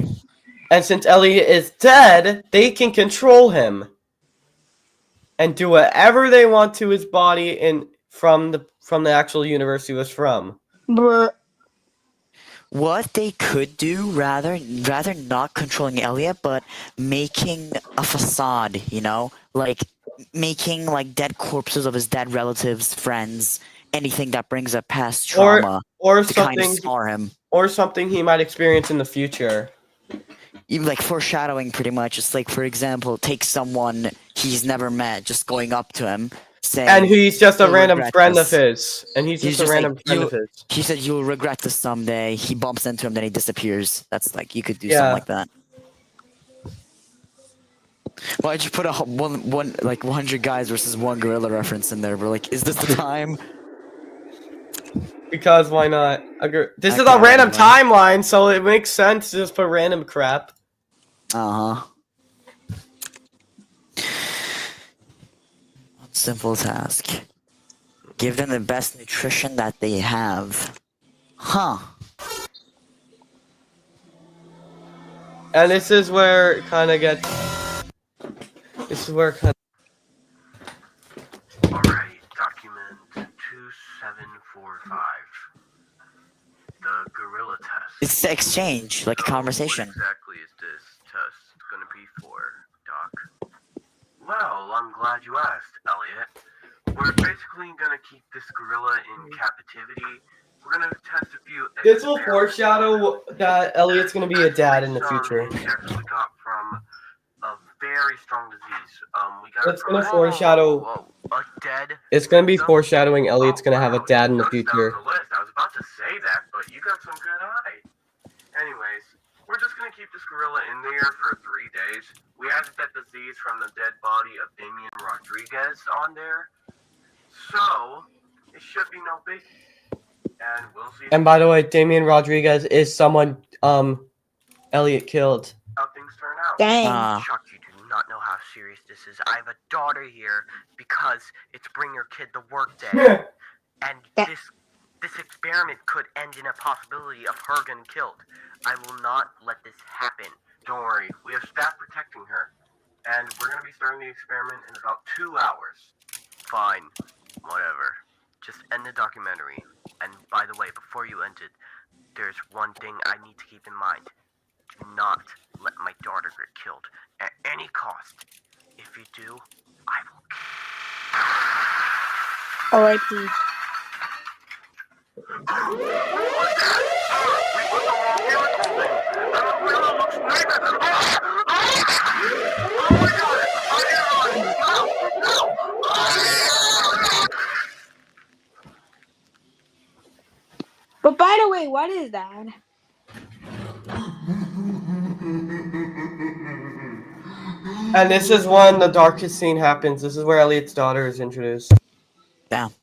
And since Elliot is dead, they can control him and do whatever they want to his body from the actual universe he was from. Bruh. What they could do, rather not controlling Elliot, but making a facade, you know, like making like dead corpses of his dead relatives, friends, anything that brings up past trauma or to kind of something scar him. or something he might experience in the future. Even like foreshadowing, pretty much. It's like, for example, take someone he's never met, just going up to him, saying, And he's just a "You'll random regret friend this." of his. And he's just a just random like, friend of his. He said, "You'll regret this someday." He bumps into him, then he disappears. That's like you could do Yeah. something like that. Why'd you put a one like 100 guys versus one gorilla reference in there? We're like, is this the time? Because why not? This is Okay, a random anyway. timeline, so it makes sense to just put random crap. One simple task. Give them the best nutrition that they have. Huh. And this is where it kind of gets. This is where it kind Alright, document 2745. The gorilla test. It's the exchange, like a conversation. What exactly is this test gonna be for, Doc? Well, I'm glad you asked, Elliot. We're basically gonna keep this gorilla in captivity. We're gonna test a few. This will foreshadow that Elliot's gonna be a dad in the future. Insects we got from a very strong disease. We got It's it from gonna foreshadow. a dead. It's gonna be foreshadowing Elliot's gonna have a dad in the future. Down the list. I was about to say that, but you got some good eye. Anyways, we're just gonna keep this gorilla in there for 3 days. We added that disease from the dead body of Damian Rodriguez on there, so it should be no biggie. And we'll see. And by the way, Damian Rodriguez is someone Elliot killed. How things turn out. Dang. Shocked you do not know how serious this is. I have a daughter here because it's Bring Your Kid to Work Day. And this experiment could end in a possibility of her getting killed. I will not let this happen. Don't worry, we have staff protecting her. And we're gonna be starting the experiment in about 2 hours. Fine. Whatever. Just end the documentary. And by the way, before you end it, there's one thing I need to keep in mind. Do not let my daughter get killed at any cost. If you do, I will. R.I.P. But by the way, what is that? And this is when the darkest scene happens. This is where Elliot's daughter is introduced. Damn.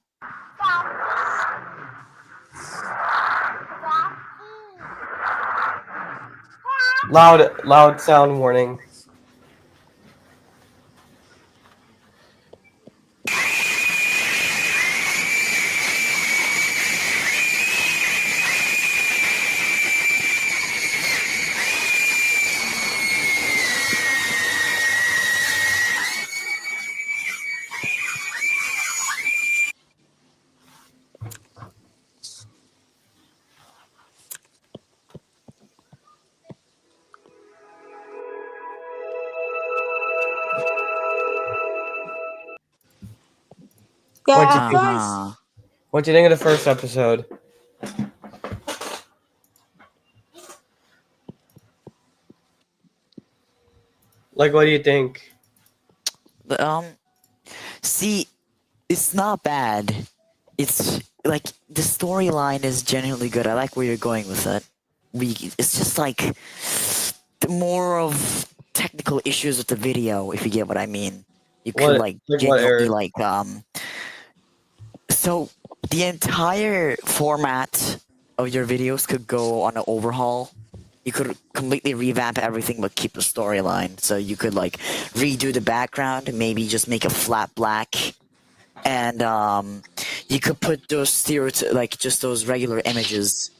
Loud sound warning. Yeah, What'd you guys. What'd you think of the first episode? Like, what do you think? See, it's not bad. It's like the storyline is genuinely good. I like where you're going with it. It's just like the more of technical issues with the video, if you get what I mean. You could What genuinely error? So the entire format of your videos could go on an overhaul. You could completely revamp everything but keep the storyline. So you could like redo the background, maybe just make it flat black, and you could put those just those regular images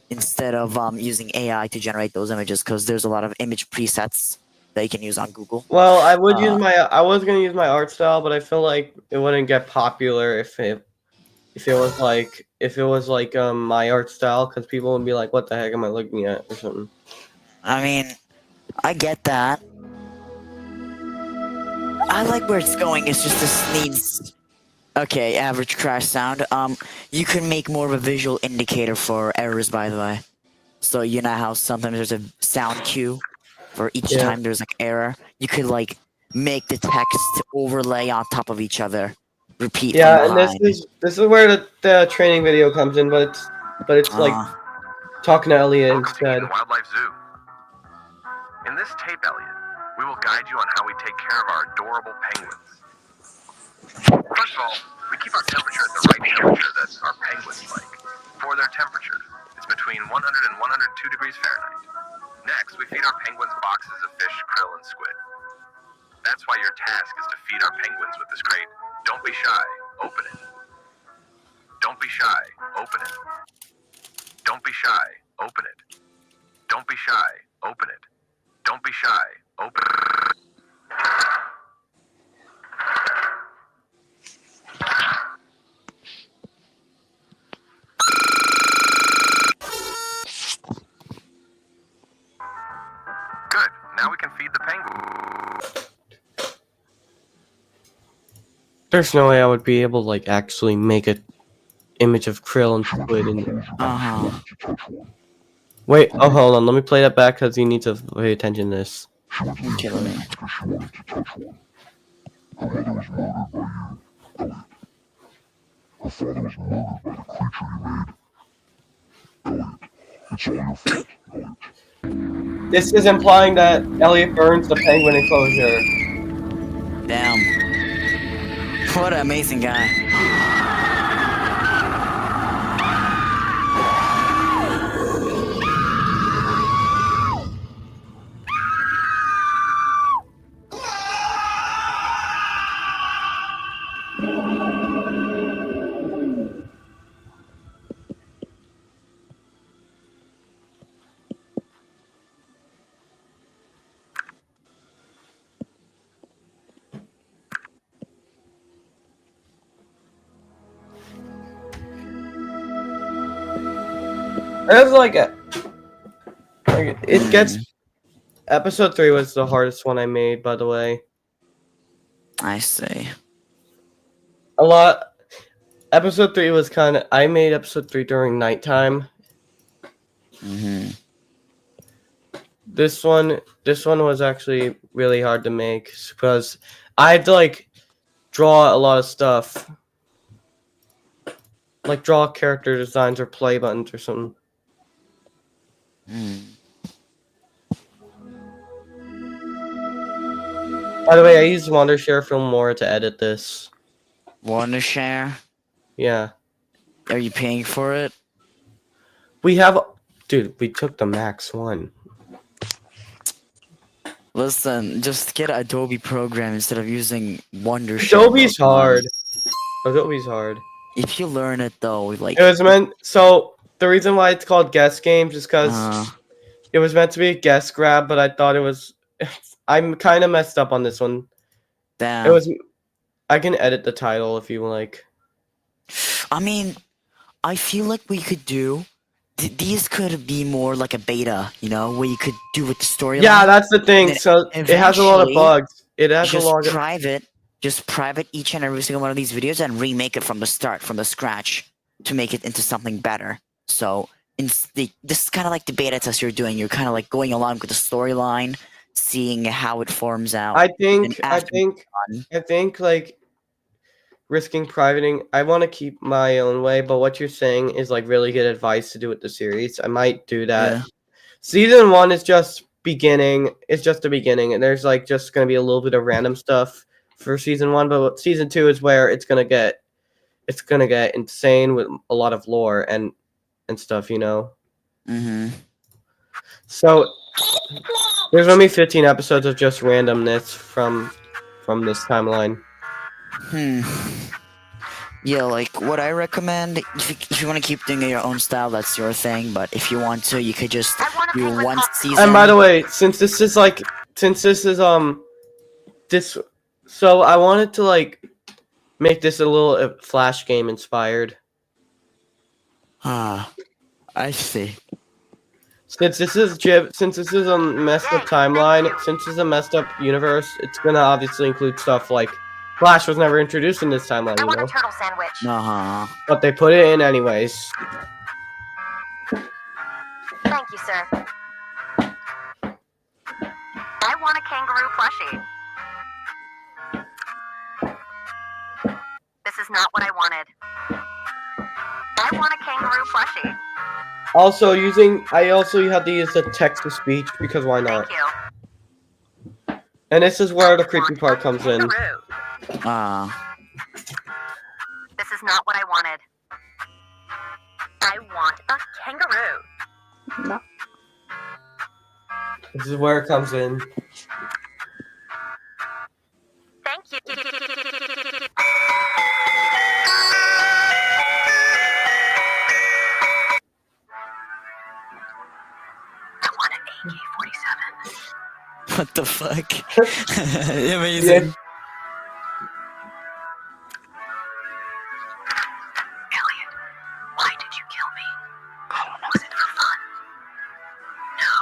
instead of using AI to generate those images, because there's a lot of image presets that you can use on Google. Well, I was gonna use my art style, but I feel like it wouldn't get popular if it was like my art style, because people would be like, "What the heck am I looking at?" or something. I mean, I get that. I like where it's going. It's just this needs. Okay, average crash sound. You can make more of a visual indicator for errors, by the way. So you know how sometimes there's a sound cue for each time there's like error. You could like make the text overlay on top of each other, repeat. Yeah, and this is where the training video comes in, but it's like talking to Elliot Welcome to instead. Eden Wildlife Zoo. In this tape, Elliot, we will guide you on how we take care of our adorable penguins. First of all, we keep our temperature at the right temperature that our penguins like. For their temperature, it's between 100 and 102 degrees Fahrenheit. Next, we feed our penguins boxes of fish, krill, and squid. That's why your task is to feed our penguins with this crate. Don't be shy. Open it. Don't be shy. Open it. Don't be shy. Open it. Don't be shy. Open it. Don't be shy. Open. Good. Now we can feed the penguin. There's no way I would be able to like actually make an image of Krill and put it in there. Wait, oh hold on, let me play that back because you need to pay attention to this. Okay, let me. This is implying that Elliot burns the penguin enclosure. Damn. What an amazing guy. It's like it gets. Episode 3 was the hardest one I made, by the way. I see. A lot. Episode 3 was kind of. I made episode 3 during nighttime. This one was actually really hard to make because I had to like draw a lot of stuff, like draw character designs or play buttons or something. By the way, I used Wondershare Filmora to edit this. Wondershare? Yeah. Are you paying for it? We have, dude. We took the max one. Listen, just get Adobe program instead of using Wondershare. Adobe's hard. Adobe's hard. If you learn it though, like It was meant. So the reason why it's called guest games is because it was meant to be a guest grab, but I thought it was. I'm kind of messed up on this one. damn. It was. I can edit the title if you like. I mean, I feel like we could do. These could be more like a beta, you know, where you could do with the storyline. Yeah, that's the thing. then So it has a lot of eventually, bugs. It has a Just lot of. private each and every single one of these videos and remake it from the start, from the scratch, to make it into something better. So this is kind of like the beta test you're doing. You're kind of like going along with the storyline, seeing how it forms out. I think like risking privating. I want to keep my own way, but what you're saying is like really good advice to do with the series. I might do that. Yeah. Season 1 is just beginning. It's just the beginning, and there's like just gonna be a little bit of random stuff for season 1, but season 2 is where it's gonna get insane with a lot of lore and stuff, you know. So there's gonna be 15 episodes of just randomness from this timeline. Yeah, like what I recommend, if you want to keep doing it your own style, that's your thing. But if you want to, you could just do one season. And by the way, since this is this, so I wanted to like make this a little Flash game inspired. I see. Since this is a messed up timeline, since it's a messed up universe, it's gonna obviously include stuff like Flash was never introduced in this timeline, I you want a know. turtle sandwich. But they put it in anyways. Thank you, sir. I want a kangaroo plushie. This is not what I wanted. I want a kangaroo plushie. Also, you have to use the text to speech because why not? Thank you. And this is where the creepy part comes in. Kangaroo. This is not what I wanted. I want a kangaroo. No. This is where it comes in. Thank you. I want an AK-47. the fuck? Amazing. Yeah. Elliot, why did you kill me? Was it for fun? No.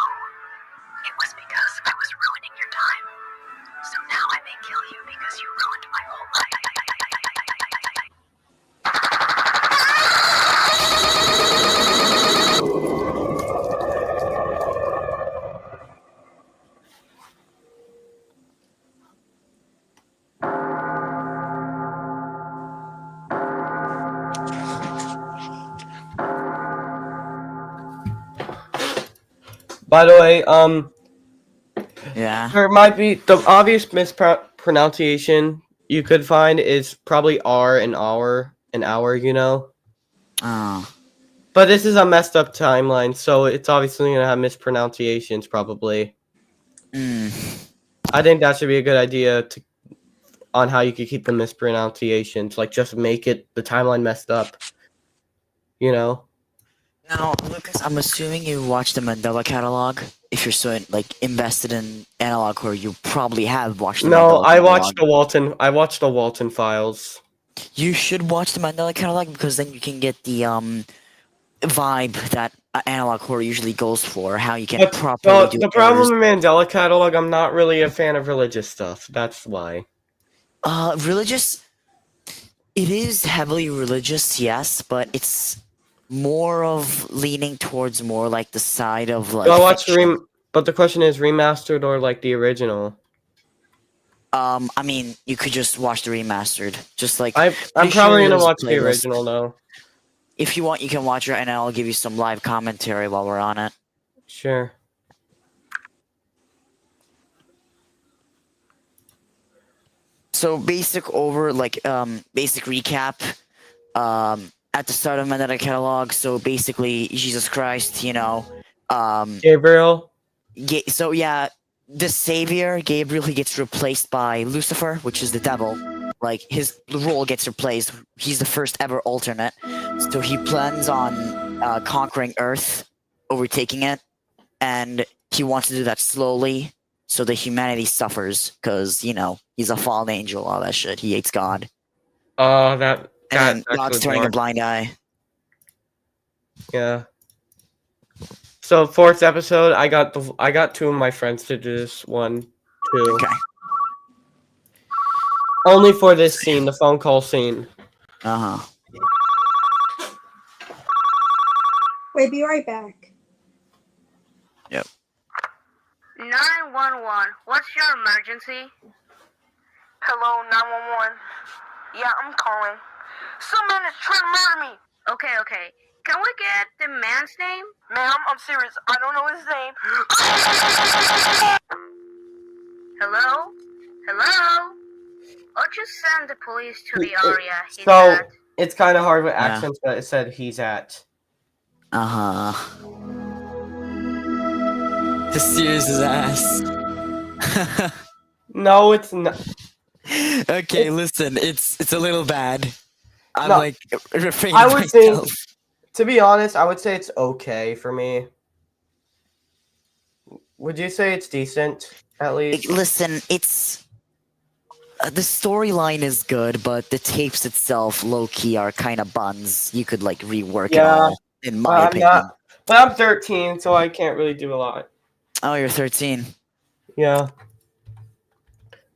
It was because I was ruining your time. So now I may kill you because you ruined my whole life. By the way, Yeah. there might be the obvious mispronunciation you could find is probably R and hour, an hour, you know. Oh. But this is a messed up timeline, so it's obviously gonna have mispronunciations probably. Mm. I think that should be a good idea on how you could keep the mispronunciations. Like, just make it the timeline messed up. You know. Now, Lucas, I'm assuming you watched the Mandela catalog. If you're so invested in analog horror, you probably have watched the No, Mandela I catalog. watched the Walton. I watched the Walton Files. You should watch the Mandela catalog because then you can get the vibe that analog horror usually goes for. How you can But properly do the errors. problem with Mandela catalog, I'm not really a fan of religious stuff. That's why. Religious. It is heavily religious, yes, but it's more of leaning towards more like the side of like. Do I watch fiction. But the question is remastered or like the original. I mean, you could just watch the remastered. Just like I'm pretty probably sure gonna there's a watch the playlist. original though. If you want, you can watch it, and I'll give you some live commentary while we're on it. Sure. So basic recap. At the start of Mandela catalog. So basically, Jesus Christ, Gabriel. So yeah, the savior Gabriel, he gets replaced by Lucifer, which is the devil. Like his role gets replaced. He's the first ever alternate. So he plans on conquering Earth, overtaking it, and he wants to do that slowly, so that humanity suffers, because he's a fallen angel, all that shit. He hates God. Oh, that. And God, God's turning a blind eye. Yeah. So 4th episode, I got 2 of my friends to do this one too. Okay. Only for this scene, the phone call scene. Uh-huh. Wait, be right back. 911, what's your emergency? Hello, 911. Yeah, I'm calling. Some man is trying to murder me. Okay. Can we get the man's name? Ma'am, I'm serious. I don't know his name. Hello? Or just send the police to the area he's So at. it's kind of hard with Yeah. accents that it said he's at. Uh-huh. The serious his ass. No, it's not. Okay, listen, it's a little bad. I'm No. refraining I would think, myself. to be honest, I would say it's okay for me. Would you say it's decent, at least? Listen, it's the storyline is good, but the tapes itself, low key, are kind of buns. You could rework it all, in my opinion. But I'm 13, so I can't really do a lot. Oh, you're 13. Yeah.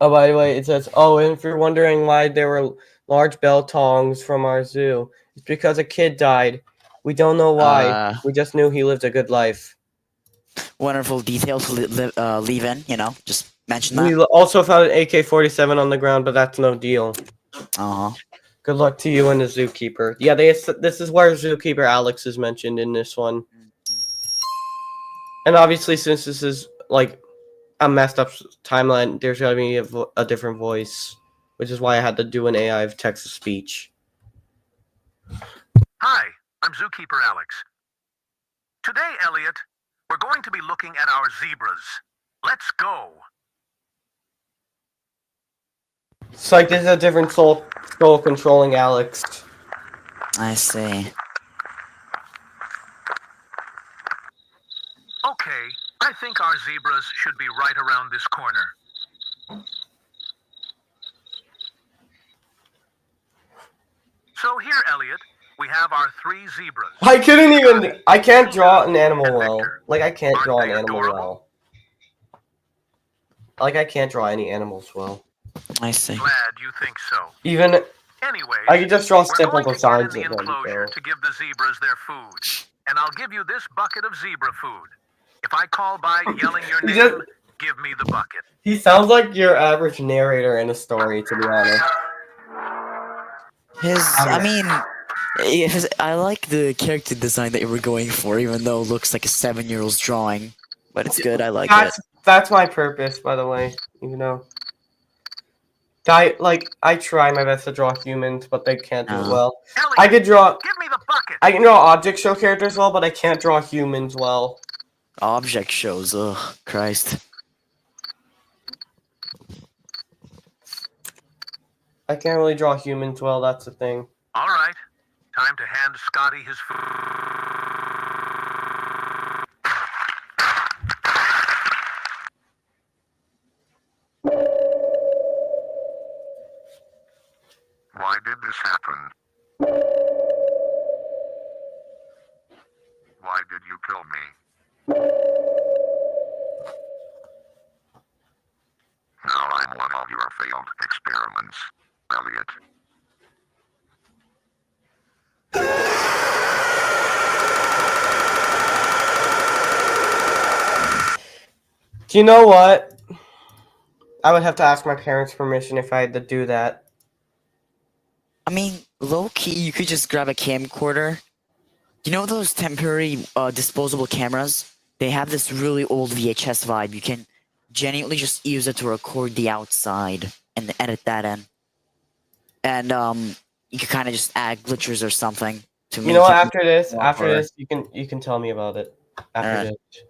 Oh, by the way, it says, and if you're wondering why there were large bell tongs from our zoo, it's because a kid died. We don't know why. We just knew he lived a good life. Wonderful detail to leave in, just mention that. We also found an AK-47 on the ground, but that's no deal. Uh-huh. Good luck to you and the zookeeper. Yeah, this is where zookeeper Alex is mentioned in this one. And obviously, since this is a messed up timeline, there's gotta be a different voice, which is why I had to do an AI of text to speech. Hi, I'm Zookeeper Alex. Today, Elliot, we're going to be looking at our zebras. Let's go. It's like this is a different soul controlling Alex. I see. Okay, I think think our zebras should be right around this corner. So here, Elliot, we have our 3 zebras. I couldn't even. I can't draw an animal And well. Victor. Like I can't Aren't draw an they animal adorable? well. Like I can't draw any animals well. I see. Glad you think so. Even Anyways, I could just draw we're simple going to get in designs the of them. enclosure So. to give the zebras their food. And I'll give you this bucket of zebra food. If I call by yelling your He name, just- give me the bucket. He sounds like your average narrator in a story, to be honest. I like the character design that you were going for, even though it looks like a 7-year-old's drawing. But it's good, I like it. That's my purpose, by the way. You know. I try my best to draw humans, but they can't do it well. Elliot, I could draw. give me the bucket. I can draw object show characters well, but I can't draw humans well. Object shows, ugh, Christ. I can't really draw humans well. That's the thing. All right, time to hand Scotty his food. Why did this happen? Why did you kill me? Now I'm one of your failed experiments, Elliot. Do you know what? I would have to ask my parents' permission if I had to do that. I mean, low-key, you could just grab a camcorder. You know those temporary disposable cameras? They have this really old VHS vibe. You can genuinely just use it to record the outside and edit that in. And you can kind of just add glitches or something to make You know what? it After more- this, you can tell me about it. After Alright. this.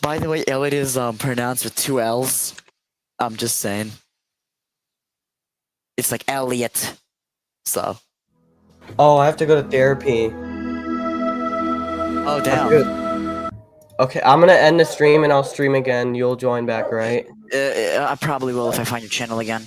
By the way, Elliot is pronounced with 2 L's. I'm just saying. It's like Elliot. So. Oh, I have to go to therapy. Oh, damn. Good. Okay, I'm gonna end the stream and I'll stream again. You'll join back, right? I probably will if I find your channel again.